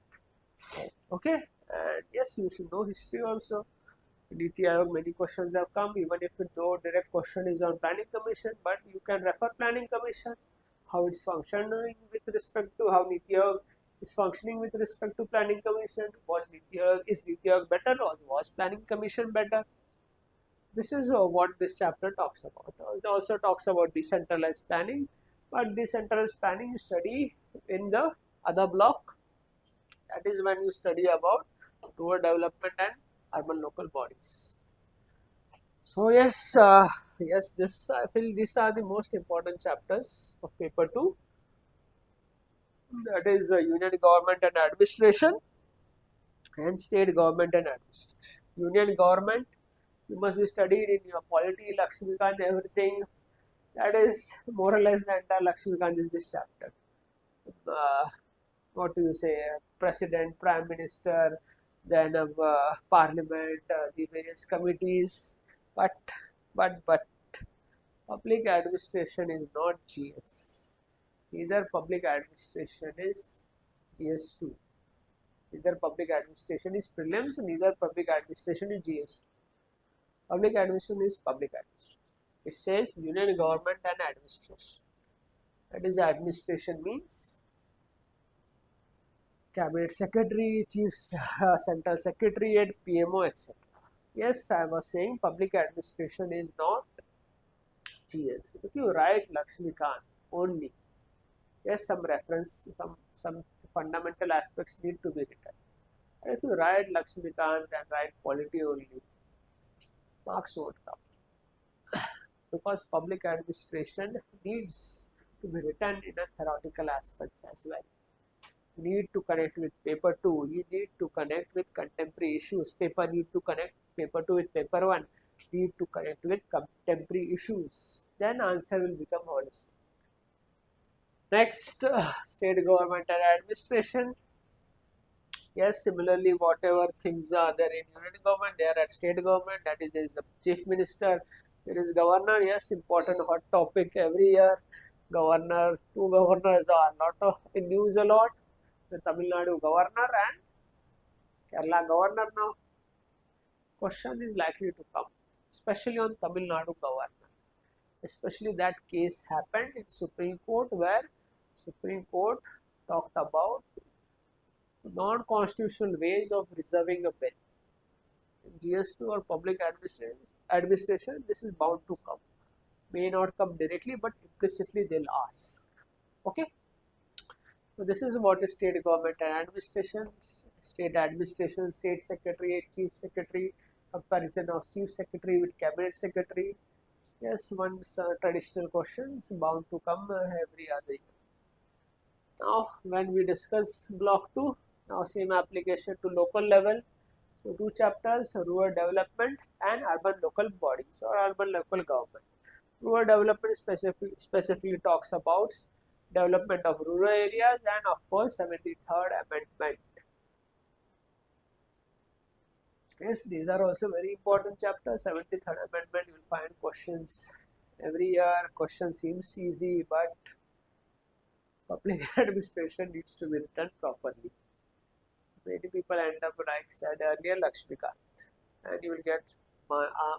Okay, and yes, you should know history also. Niti Aayog, many questions have come, even if no direct question is on Planning Commission, but you can refer Planning Commission, how it's functioning with respect to how Niti Aayog is functioning with respect to Planning Commission. Is Niti Aayog better or was Planning Commission better? This is what this chapter talks about. It also talks about decentralized planning, but decentralized planning you study in the other block. That is when you study about rural development and urban local bodies. So yes, this I feel these are the most important chapters of paper 2. That is union government and administration and state government and administration. Union government, you must be studied in your polity, Lakshmikant, everything. That is more or less the entire Lakshmikant is this chapter. What do you say? President, Prime Minister, then Parliament, the various committees. But public administration is not GS. Neither public administration is GS2. Neither public administration is prelims, neither public administration is GS2. Public administration is public administration. It says union government and administration. That is, administration means cabinet secretary, chief central secretariat, PMO, etc. Yes, I was saying public administration is not GS. If you write Lakshmikant only, yes, some reference, some fundamental aspects need to be written. And if you write Lakshmikant and write polity only, marks won't come. Because public administration needs to be written in a theoretical aspects as well. You need to connect with paper 2, you need to connect with contemporary issues. Paper need to connect paper 2 with paper 1, need to connect with contemporary issues. Then answer will become holistic. Next, state government and administration. Yes, similarly, whatever things are there in union government, they are at state government. That is, there is a chief minister, there is governor. Yes, important hot topic every year. Governor, 2 governors are not in news a lot. The Tamil Nadu governor and Kerala governor now. Question is likely to come, especially on Tamil Nadu governor. Especially that case happened in Supreme Court, where Supreme Court talked about non-constitutional ways of reserving a bill. In GS2 or public administration, this is bound to come. May not come directly, but implicitly they'll ask. Okay. So this is what is state government and administration. State administration, state secretary, chief secretary, comparison of chief secretary with cabinet secretary. Yes, once traditional questions bound to come every other year. Now, when we discuss block 2, now same application to local level. So 2 chapters, rural development and urban local bodies or urban local government. Rural development specifically talks about development of rural areas and of course 73rd Amendment. Yes, these are also very important chapters. 73rd Amendment, you will find questions every year. Question seems easy, but public administration needs to be written properly. Many people end up, like said earlier, Lakshmikant, and you will get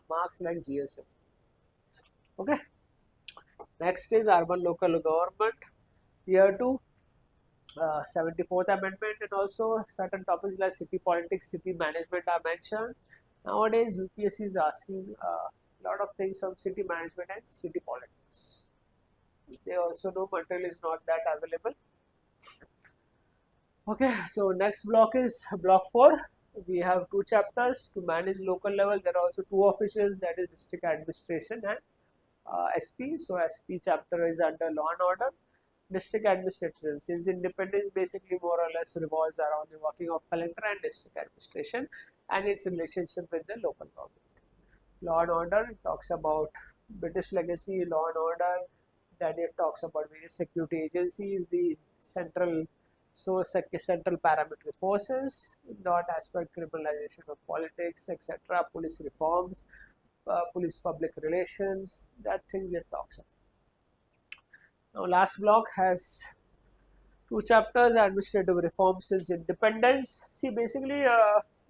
marks like GSM. Okay. Next is urban local government. Here too, 74th Amendment, and also certain topics like city politics, city management are mentioned. Nowadays, UPSC is asking a lot of things on city management and city politics. They also know material is not that available. Okay, so next block is block 4. We have 2 chapters to manage local level. There are also 2 officials, that is district administration and SP. So SP chapter is under law and order. District administration, since independence basically more or less revolves around the working of collector and district administration and its relationship with the local government. Law and order talks about British legacy, law and order. Then it talks about various security agencies, the central central paramilitary forces, not aspect criminalization of politics, etc. Police reforms, police public relations, that things it talks about. Now, last block has 2 chapters, administrative reform since independence. See, basically,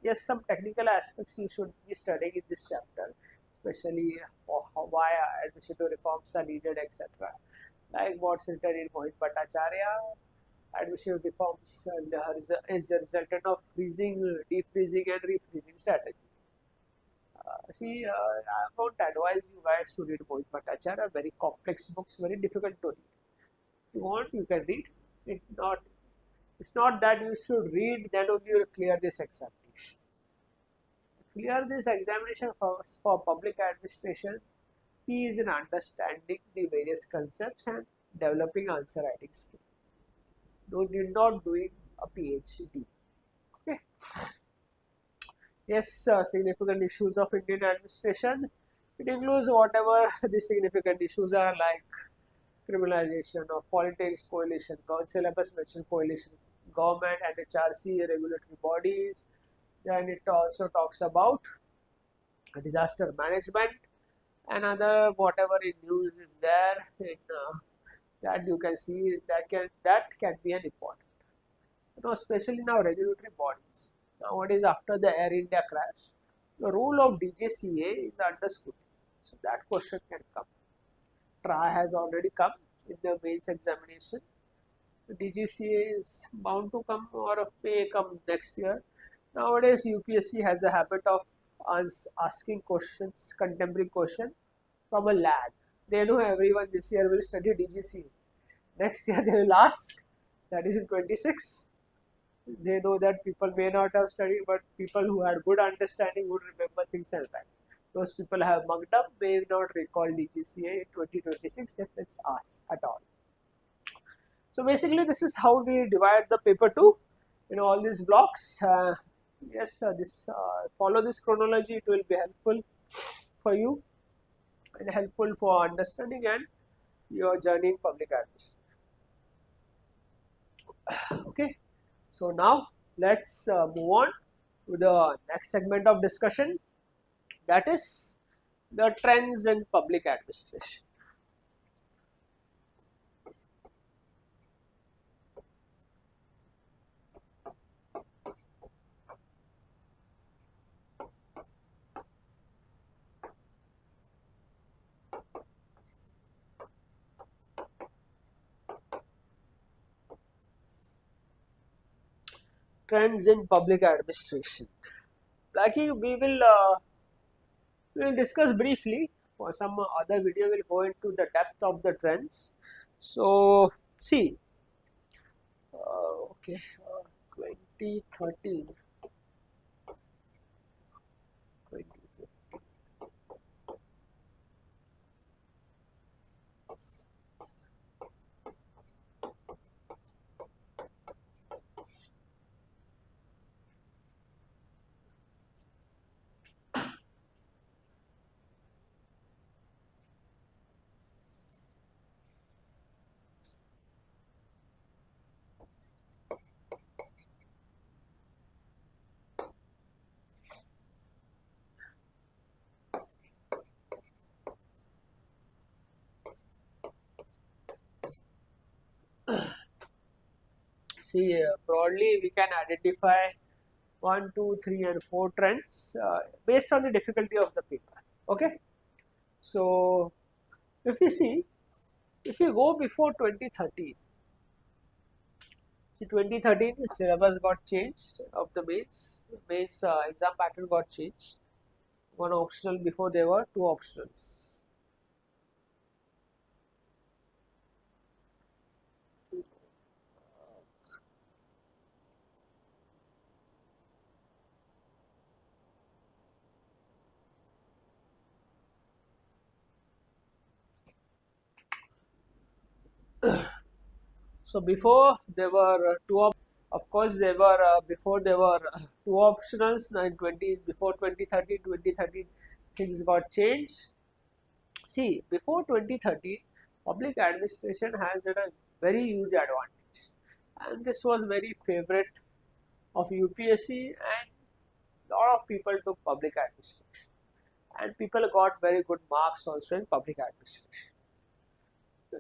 yes, some technical aspects you should be studying in this chapter, especially why administrative reforms are needed, etc. Like what's written in Mohit Bhattacharya, administrative reforms is a resultant of freezing, defreezing, and refreezing strategy. I won't advise you guys to read Mohit Bhattacharya, very complex books, very difficult to read. If you want, you can read. It's not that you should read, then only you will clear this examination. Clear this examination for public administration, he is in understanding the various concepts and developing answer writing skill. No need not doing a PhD. Okay. Yes, significant issues of Indian administration. It includes whatever the significant issues are, like criminalization of politics, coalition, syllabus mentioned coalition, government, NHRC, regulatory bodies. Then it also talks about disaster management and other whatever in news is there in, that you can see that can be an important. So now, especially now regulatory bodies. Nowadays, after the Air India crash, the role of DGCA is under scrutiny. So that question can come. TRA has already come in the mains examination. The DGCA is bound to come or may come next year. Nowadays, UPSC has a habit of asking questions, contemporary question from a lag. They know everyone this year will study DGCA. Next year they will ask, that is in 26. They know that people may not have studied, but people who had good understanding would remember things and right. Those people have mugged up, may not recall DGCA in 2026 if it's asked at all. So basically, this is how we divide the paper to, all these blocks. Yes, follow this chronology. It will be helpful for you and helpful for understanding and your journey in public administration. Okay, so now let's move on to the next segment of discussion, that is the trends in public administration. Trends in public administration. Like we will discuss briefly. For some other video, we'll go into the depth of the trends. So see, okay, 2013, 2015. See, broadly we can identify 1, 2, 3, and 4 trends based on the difficulty of the paper. Okay, so if you see, if you go before 2013, See, 2013 syllabus got changed of the mains exam pattern got changed. One optional, before there were two optionals. So before there were of course there were before there were two optionals. Before 2013 things got changed. See, before 2013, public administration has had a very huge advantage, and this was very favorite of UPSC, and lot of people took public administration, and people got very good marks also in public administration.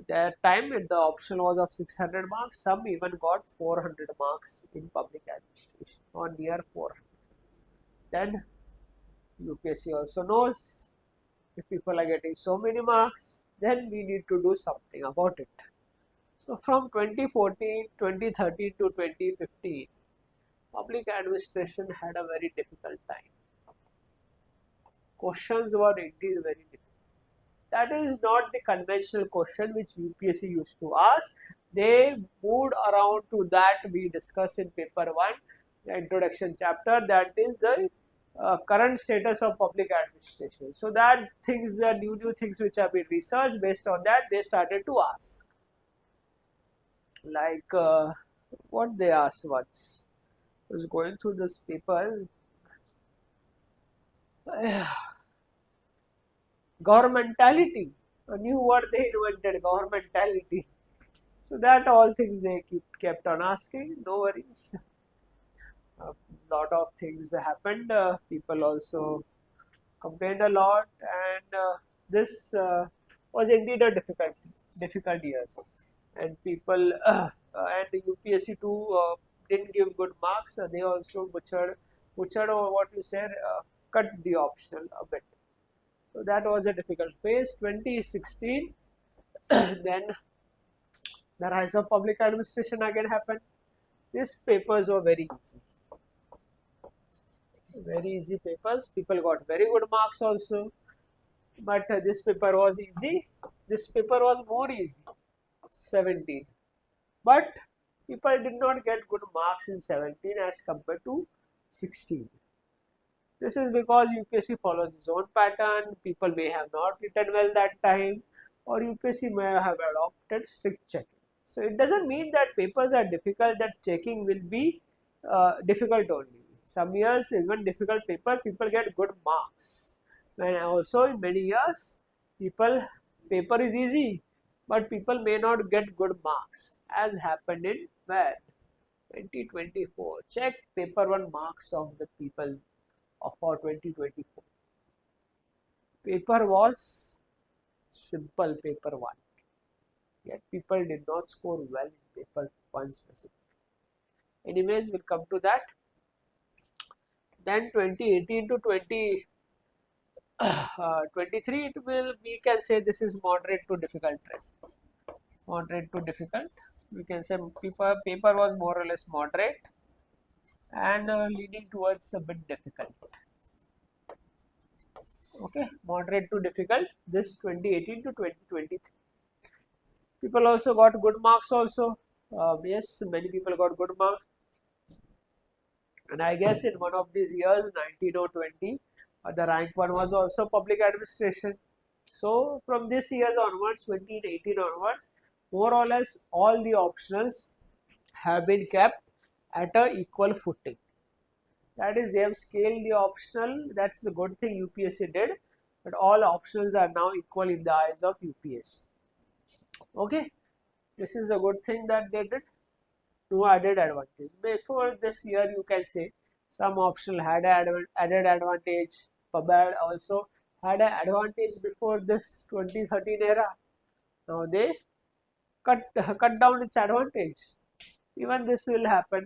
That time the option was of 600 marks, some even got 400 marks in public administration, or near 400. Then UPSC also knows if people are getting so many marks, then we need to do something about it. So from 2014, 2013 to 2015, public administration had a very difficult time. Questions were indeed very difficult. That is not the conventional question which UPSC used to ask. They moved around to that we discussed in paper 1, the introduction chapter, that is the current status of public administration. So that things, the new things which have been researched, based on that they started to ask. Like what they asked once. I was going through this paper. Governmentality, a new word they invented, governmentality. So that all things they kept on asking. No worries. A lot of things happened. People also complained a lot, and this was indeed a difficult years. And people and the UPSC too didn't give good marks. They also butchered or what you said, cut the optional a bit. So that was a difficult phase. 2016, then the rise of public administration again happened. These papers were very easy. Very easy papers. People got very good marks also. But this paper was easy. This paper was more easy. 17. But people did not get good marks in 17 as compared to 16. This is because UPSC follows its own pattern. People may have not written well that time, or UPSC may have adopted strict checking. So it doesn't mean that papers are difficult, that checking will be difficult only. Some years, even difficult people get good marks. And also in many years, paper is easy, but people may not get good marks, as happened in where? 2024. Check paper 1 marks of the people for 2024. Paper was simple, paper 1. Yet people did not score well in paper 1 specifically. Anyways, we'll come to that. Then 2018 to 2023, we can say this is moderate to difficult trend. Moderate to difficult. We can say paper was more or less moderate and leaning towards a bit difficult. Okay, moderate to difficult, this 2018 to 2023. People also got good marks also. Yes, many people got good marks. And I guess in one of these years, 19 or 20, the rank 1 was also public administration. So from this years onwards, 2018 onwards, more or less all the optionals have been kept at a equal footing. That is, they have scaled the optional. That's the good thing UPSC did. But all optionals are now equal in the eyes of UPSC. Okay, this is a good thing that they did. No added advantage. Before this year, you can say some optional had added advantage. PubAd also had an advantage before this 2013 era. Now they cut down its advantage. Even this will happen.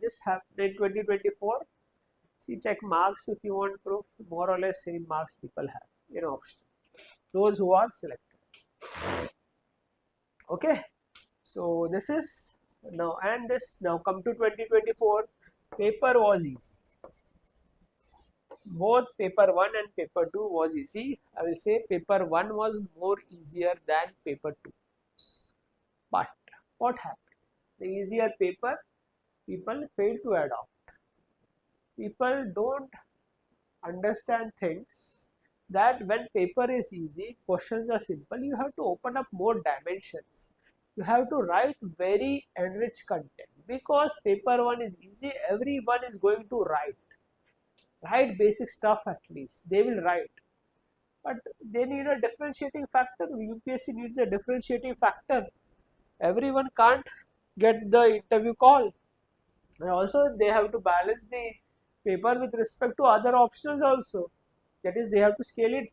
This happened in 2024. See, check marks if you want proof. More or less same marks people have in option. Those who are selected. Okay. So this is Now come to 2024, paper was easy. Both paper 1 and paper 2 was easy. I will say paper 1 was more easier than paper 2. But what happened? The easier paper, people fail to adopt. People don't understand things that when paper is easy, questions are simple, you have to open up more dimensions. You have to write very enriched content. Because paper 1 is easy, everyone is going to write basic stuff. At least they will write, but they need a differentiating factor. UPSC needs a differentiating factor. Everyone can't get the interview call, and also they have to balance the paper with respect to other options also. That is, they have to scale it,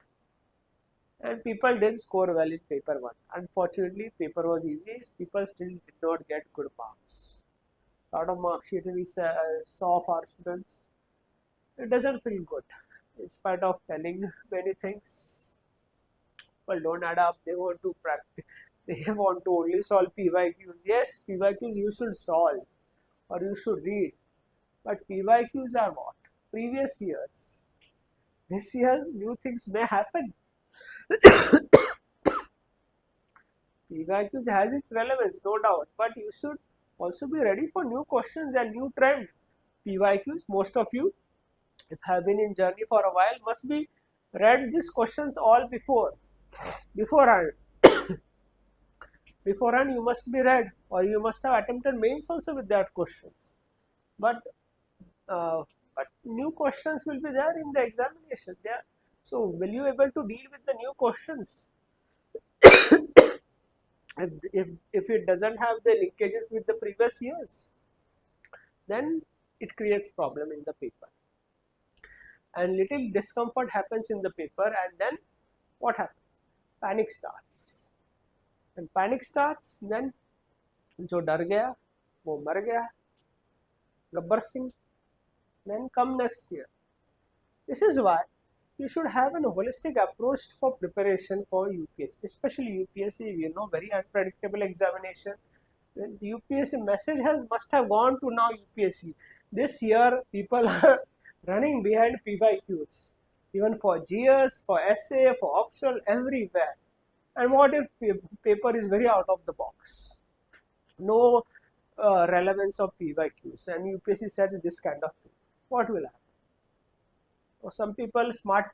and people didn't score well in paper 1. Unfortunately, paper was easy. People still did not get good marks. Lot of mark sheet we saw of our students. It doesn't feel good. In spite of telling many things, people don't add up. They want to practice. They want to only solve PYQs. Yes, PYQs you should solve or you should read. But PYQs are what? Previous years. This year's new things may happen. PYQs has its relevance, no doubt. But you should also be ready for new questions and new trend. PYQs, most of you, if have been in journey for a while, must be read these questions all beforehand. Beforehand you must be read, or you must have attempted mains also with that questions. But uh, but new questions will be there in the examination. There, so will you able to deal with the new questions? If it doesn't have the linkages with the previous years, then it creates problem in the paper, and little discomfort happens in the paper, and then what happens? Panic starts. When panic starts, then जो डर गया वो मर गया, Gabbar Singh. Then come next year. This is why you should have an holistic approach for preparation for UPSC, especially UPSC. You know, very unpredictable examination. The UPSC message must have gone to now UPSC. This year, people are running behind PYQs, even for GS, for essay, for optional, everywhere. And what if paper is very out of the box? No relevance of PYQs, and UPSC says this kind of thing. What will happen? Or some people, smart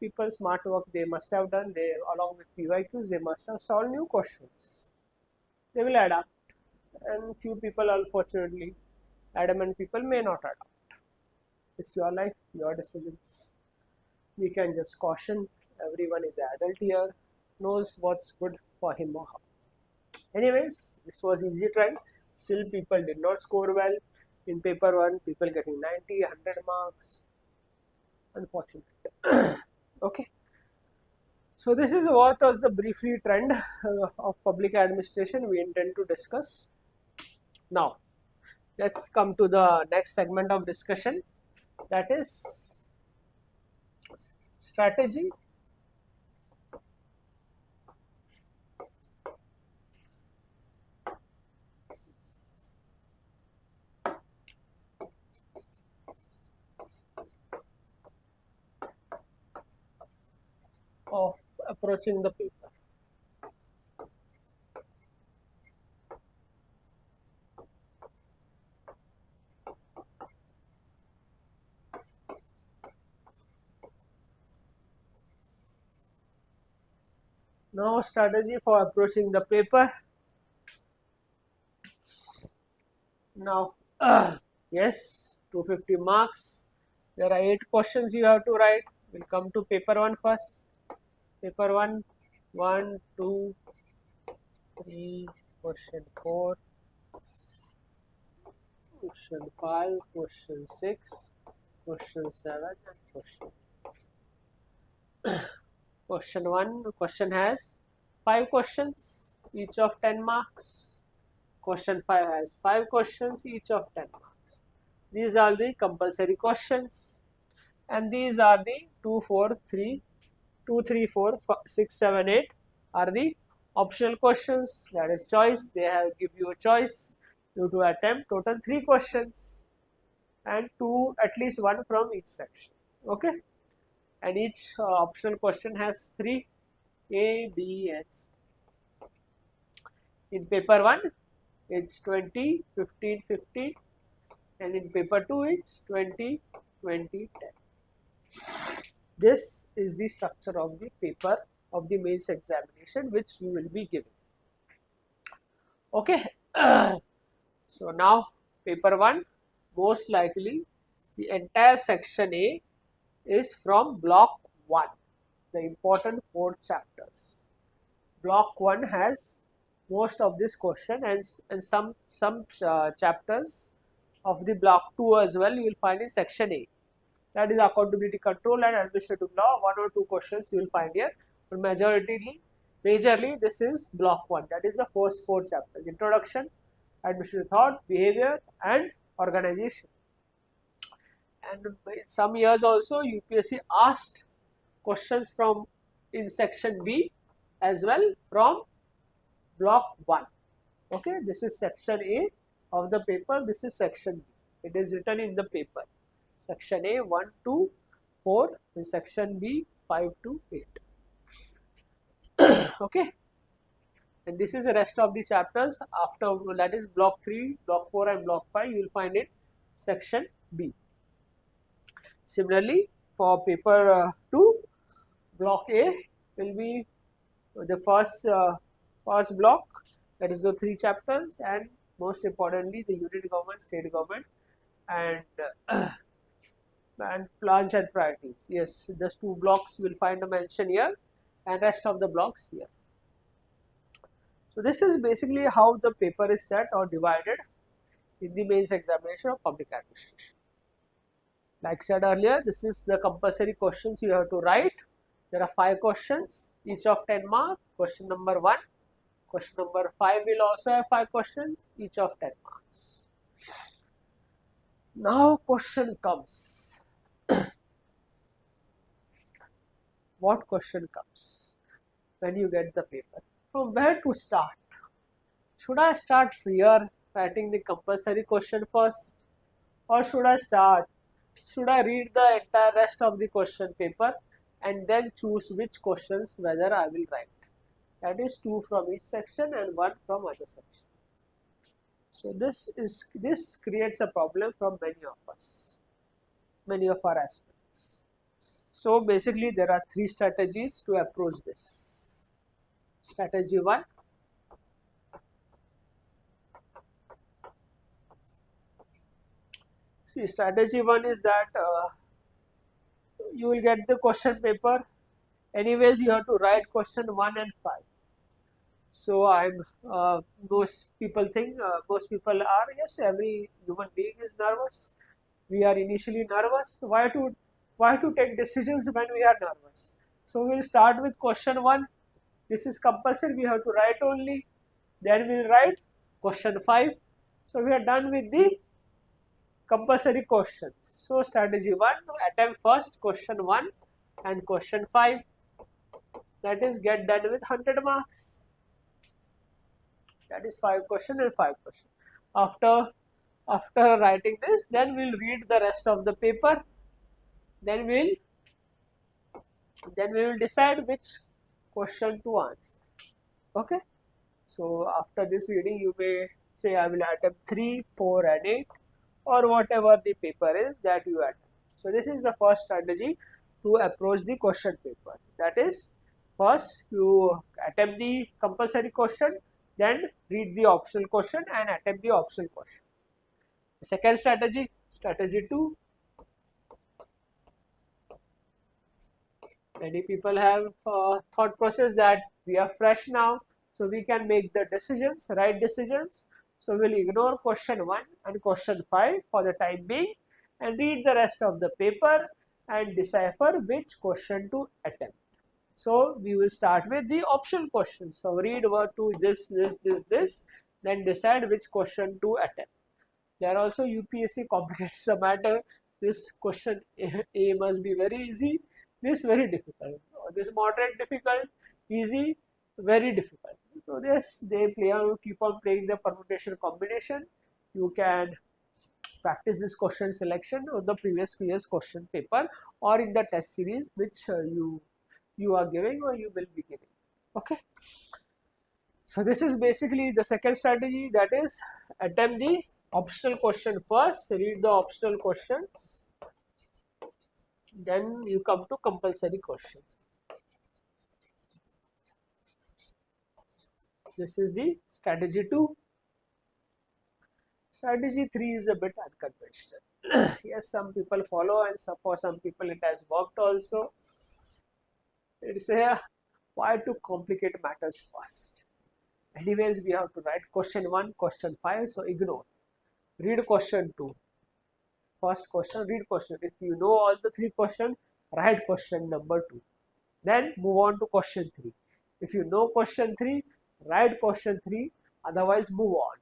work they must have done. They, along with PYQs, they must have solved new questions. They will adapt, and few people, unfortunately, adamant people may not adapt. It's your life, your decisions. We can just caution. Everyone is an adult here, knows what's good for him or her. Anyways, this was easy try. Still, people did not score well in paper 1. People getting 90, 100 marks. Unfortunate. Okay. So this is what was the briefly trend of public administration we intend to discuss. Now, let's come to the next segment of discussion, that is strategy of approaching the paper. Now, strategy for approaching the paper. Now, yes, 250 marks. There are 8 questions you have to write. We'll come to paper 1 first. Paper 1, 1, 2, 3, question 4, question 5, question 6, question 7, and question 1. Question has 5 questions, each of 10 marks. Question 5 has 5 questions, each of 10 marks. These are the compulsory questions, and these are the 2, 4, 3, 2, 3, 4, 6, 7, 8 are the optional questions. That is choice. They have give you a choice. You to attempt total 3 questions and two, at least one from each section. Okay, and each optional question has 3 A, B, and C. In paper 1, it's 20, 15, 15, and in paper 2, it's 20, 20, 10. This is the structure of the paper of the mains examination which you will be giving. Okay, so now paper 1, most likely the entire section A is from block 1, the important 4 chapters. Block 1 has most of this question and some chapters of the block 2 as well you will find in section A. That is accountability control and administrative law. 1 or 2 questions you will find here, but majorly this is block 1. That is the first 4 chapters: introduction, administrative thought, behavior, and organization. And in some years also UPSC asked questions from in section B as well from block 1. Okay, this is section A of the paper, this is section B. It is written in the paper. Section A 1 to 4 and section B 5 to 8. Okay, and this is the rest of the chapters after, that is block 3, block 4 and block 5 you will find in section B. Similarly, for paper 2, block A will be the first block, that is the 3 chapters, and most importantly the unit government, state government, and plans and priorities. Yes, those 2 blocks will find a mention here and rest of the blocks here. So this is basically how the paper is set or divided in the mains examination of public administration. Like said earlier, this is the compulsory questions you have to write. There are 5 questions, each of 10 marks. Question number 1, question number 5 will also have 5 questions, each of 10 marks. Now question comes. What question comes when you get the paper? From where to start? Should I start here writing the compulsory question first, or should I read the entire rest of the question paper and then choose which questions whether I will write? That is 2 from each section and 1 from other section. So this creates a problem for many of us, many of our aspirants. So basically there are 3 strategies to approach this. Strategy 1, see, strategy 1 is that you will get the question paper. Anyways, you have to write question 1 and 5. So most people are, yes, every human being is nervous. We are initially nervous. Why to take decisions when we are nervous? So we will start with question 1. This is compulsory, we have to write only. Then we will write question 5. So we are done with the compulsory questions. So strategy 1, attempt first question 1 and question 5. That is, get done with 100 marks. That is 5 questions and 5 questions. After writing this, then we will read the rest of the paper. Then we will decide which question to answer. Okay. So after this reading, you may say I will attempt 3, 4 and 8, or whatever the paper is that you attempt. So this is the first strategy to approach the question paper. That is, first you attempt the compulsory question, then read the optional question and attempt the optional question. The second strategy, strategy 2. Many people have thought process that we are fresh now, so we can make the decisions, right decisions. So we will ignore question 1 and question 5 for the time being and read the rest of the paper and decipher which question to attempt. So we will start with the optional questions. So read word to this, then decide which question to attempt. There also UPSC complicates the matter. This question A must be very easy, this very difficult, this moderate difficult, easy, very difficult. So this they keep on playing the permutation combination You can practice this question selection or the previous year's question paper or in the test series which you are giving or you will be giving. Okay. So this is basically the second strategy, that is attempt the optional question first, read the optional questions, then you come to compulsory question. This is the strategy 2. Strategy 3 is a bit unconventional. Yes, some people follow and for some people it has worked also. It's a why to complicate matters first. Anyways, we have to write question 1, question 5, so ignore. Read question 2. First question, read question. If you know all the 3 questions, write question number 2. Then move on to question 3. If you know question 3, write question 3, otherwise move on.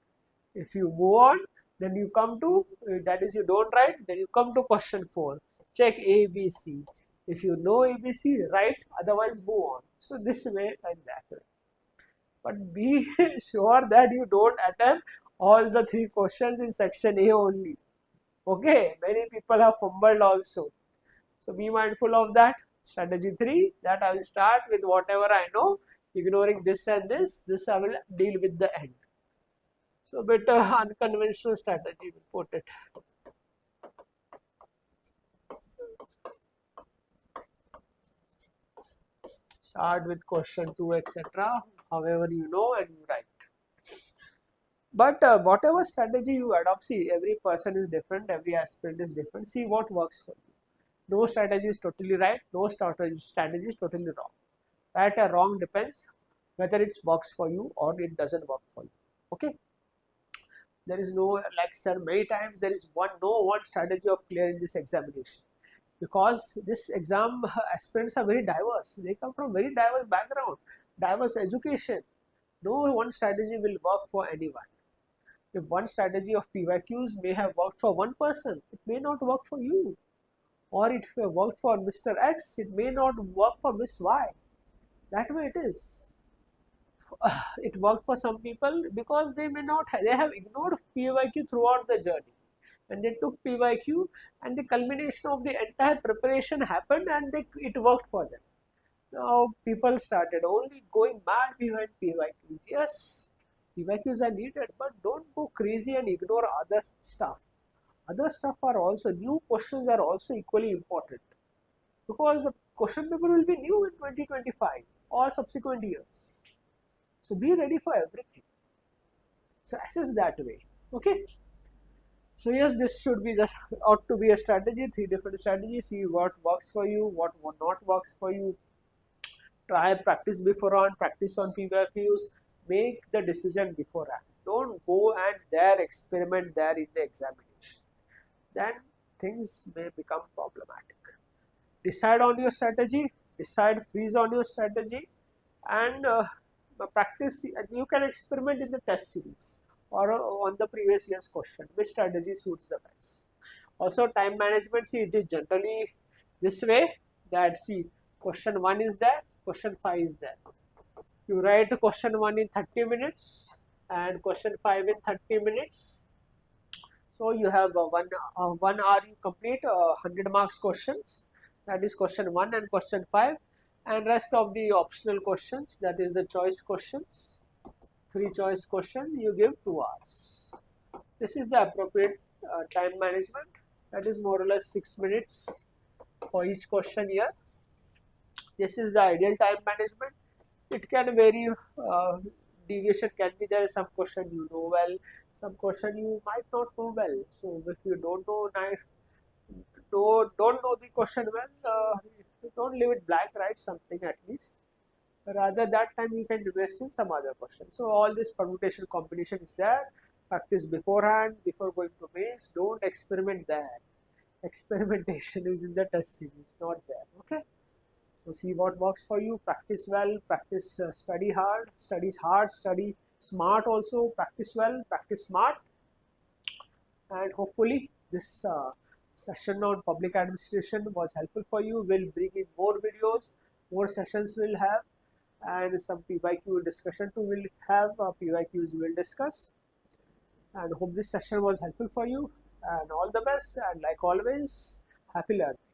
If you move on, then you come to, that is you don't write, then you come to question 4. Check A, B, C. If you know A, B, C, write, otherwise move on. So this way and that way. But be sure that you don't attempt all the 3 questions in section A only. Okay, many people have fumbled also. So be mindful of that. Strategy 3, that I will start with whatever I know, ignoring this and this I will deal with the end. So bit unconventional strategy, we put it. Start with question 2, etc. However you know and you write. But whatever strategy you adopt, see, every person is different, every aspirant is different. See what works for you. No strategy is totally right, no strategy is totally wrong. Right or wrong depends whether it works for you or it doesn't work for you. Okay. There is no, like said many times, there is no one strategy of clearing this examination, because this exam aspirants are very diverse. They come from very diverse background, diverse education. No one strategy will work for anyone. If one strategy of PYQs may have worked for one person, it may not work for you. Or it worked for Mr. X, it may not work for Miss Y. That way it is. It worked for some people because they have ignored PYQ throughout the journey. And they took PYQ and the culmination of the entire preparation happened and it worked for them. Now people started only going mad behind PYQs. Yes, PYQs are needed, but don't go crazy and ignore other stuff. Other stuff are also, new questions are also equally important, because the question paper will be new in 2025 or subsequent years. So be ready for everything. So assess that way. Okay. So yes, this should be ought to be a strategy, 3 different strategies. See what works for you, what not works for you. Try practice beforehand, practice on PYQs, make the decision beforehand. Don't go and there experiment there in the examination. Then things may become problematic. Decide on your strategy, freeze on your strategy, and practice. You can experiment in the test series or on the previous year's question, which strategy suits the best. Also time management, see, it is generally this way, that see, question 1 is there, question 5 is there. You write question 1 in 30 minutes and question 5 in 30 minutes. So you have 1 hour you complete 100 marks questions, that is question 1 and question 5, and rest of the optional questions, that is the choice questions, 3 choice question, you give 2 hours. This is the appropriate time management, that is more or less 6 minutes for each question here. This is the ideal time management. It can vary, deviation can be there. Some question you know well, some question you might not know well. So if you don't know the question well, don't leave it blank, write something at least. Rather that time you can invest in some other question. So all this permutation combination is there. Practice beforehand, before going to mains. Don't experiment there. Experimentation is in the test series, not there. Okay. So see what works for you. Practice well. Practice. Study hard. Study smart also. Practice well. Practice smart. And hopefully this session on public administration was helpful for you. We'll bring in more videos, more sessions we'll have, and some PYQ discussion too will have. PYQs we'll discuss. and hope this session was helpful for you, and all the best, and like always, happy learning.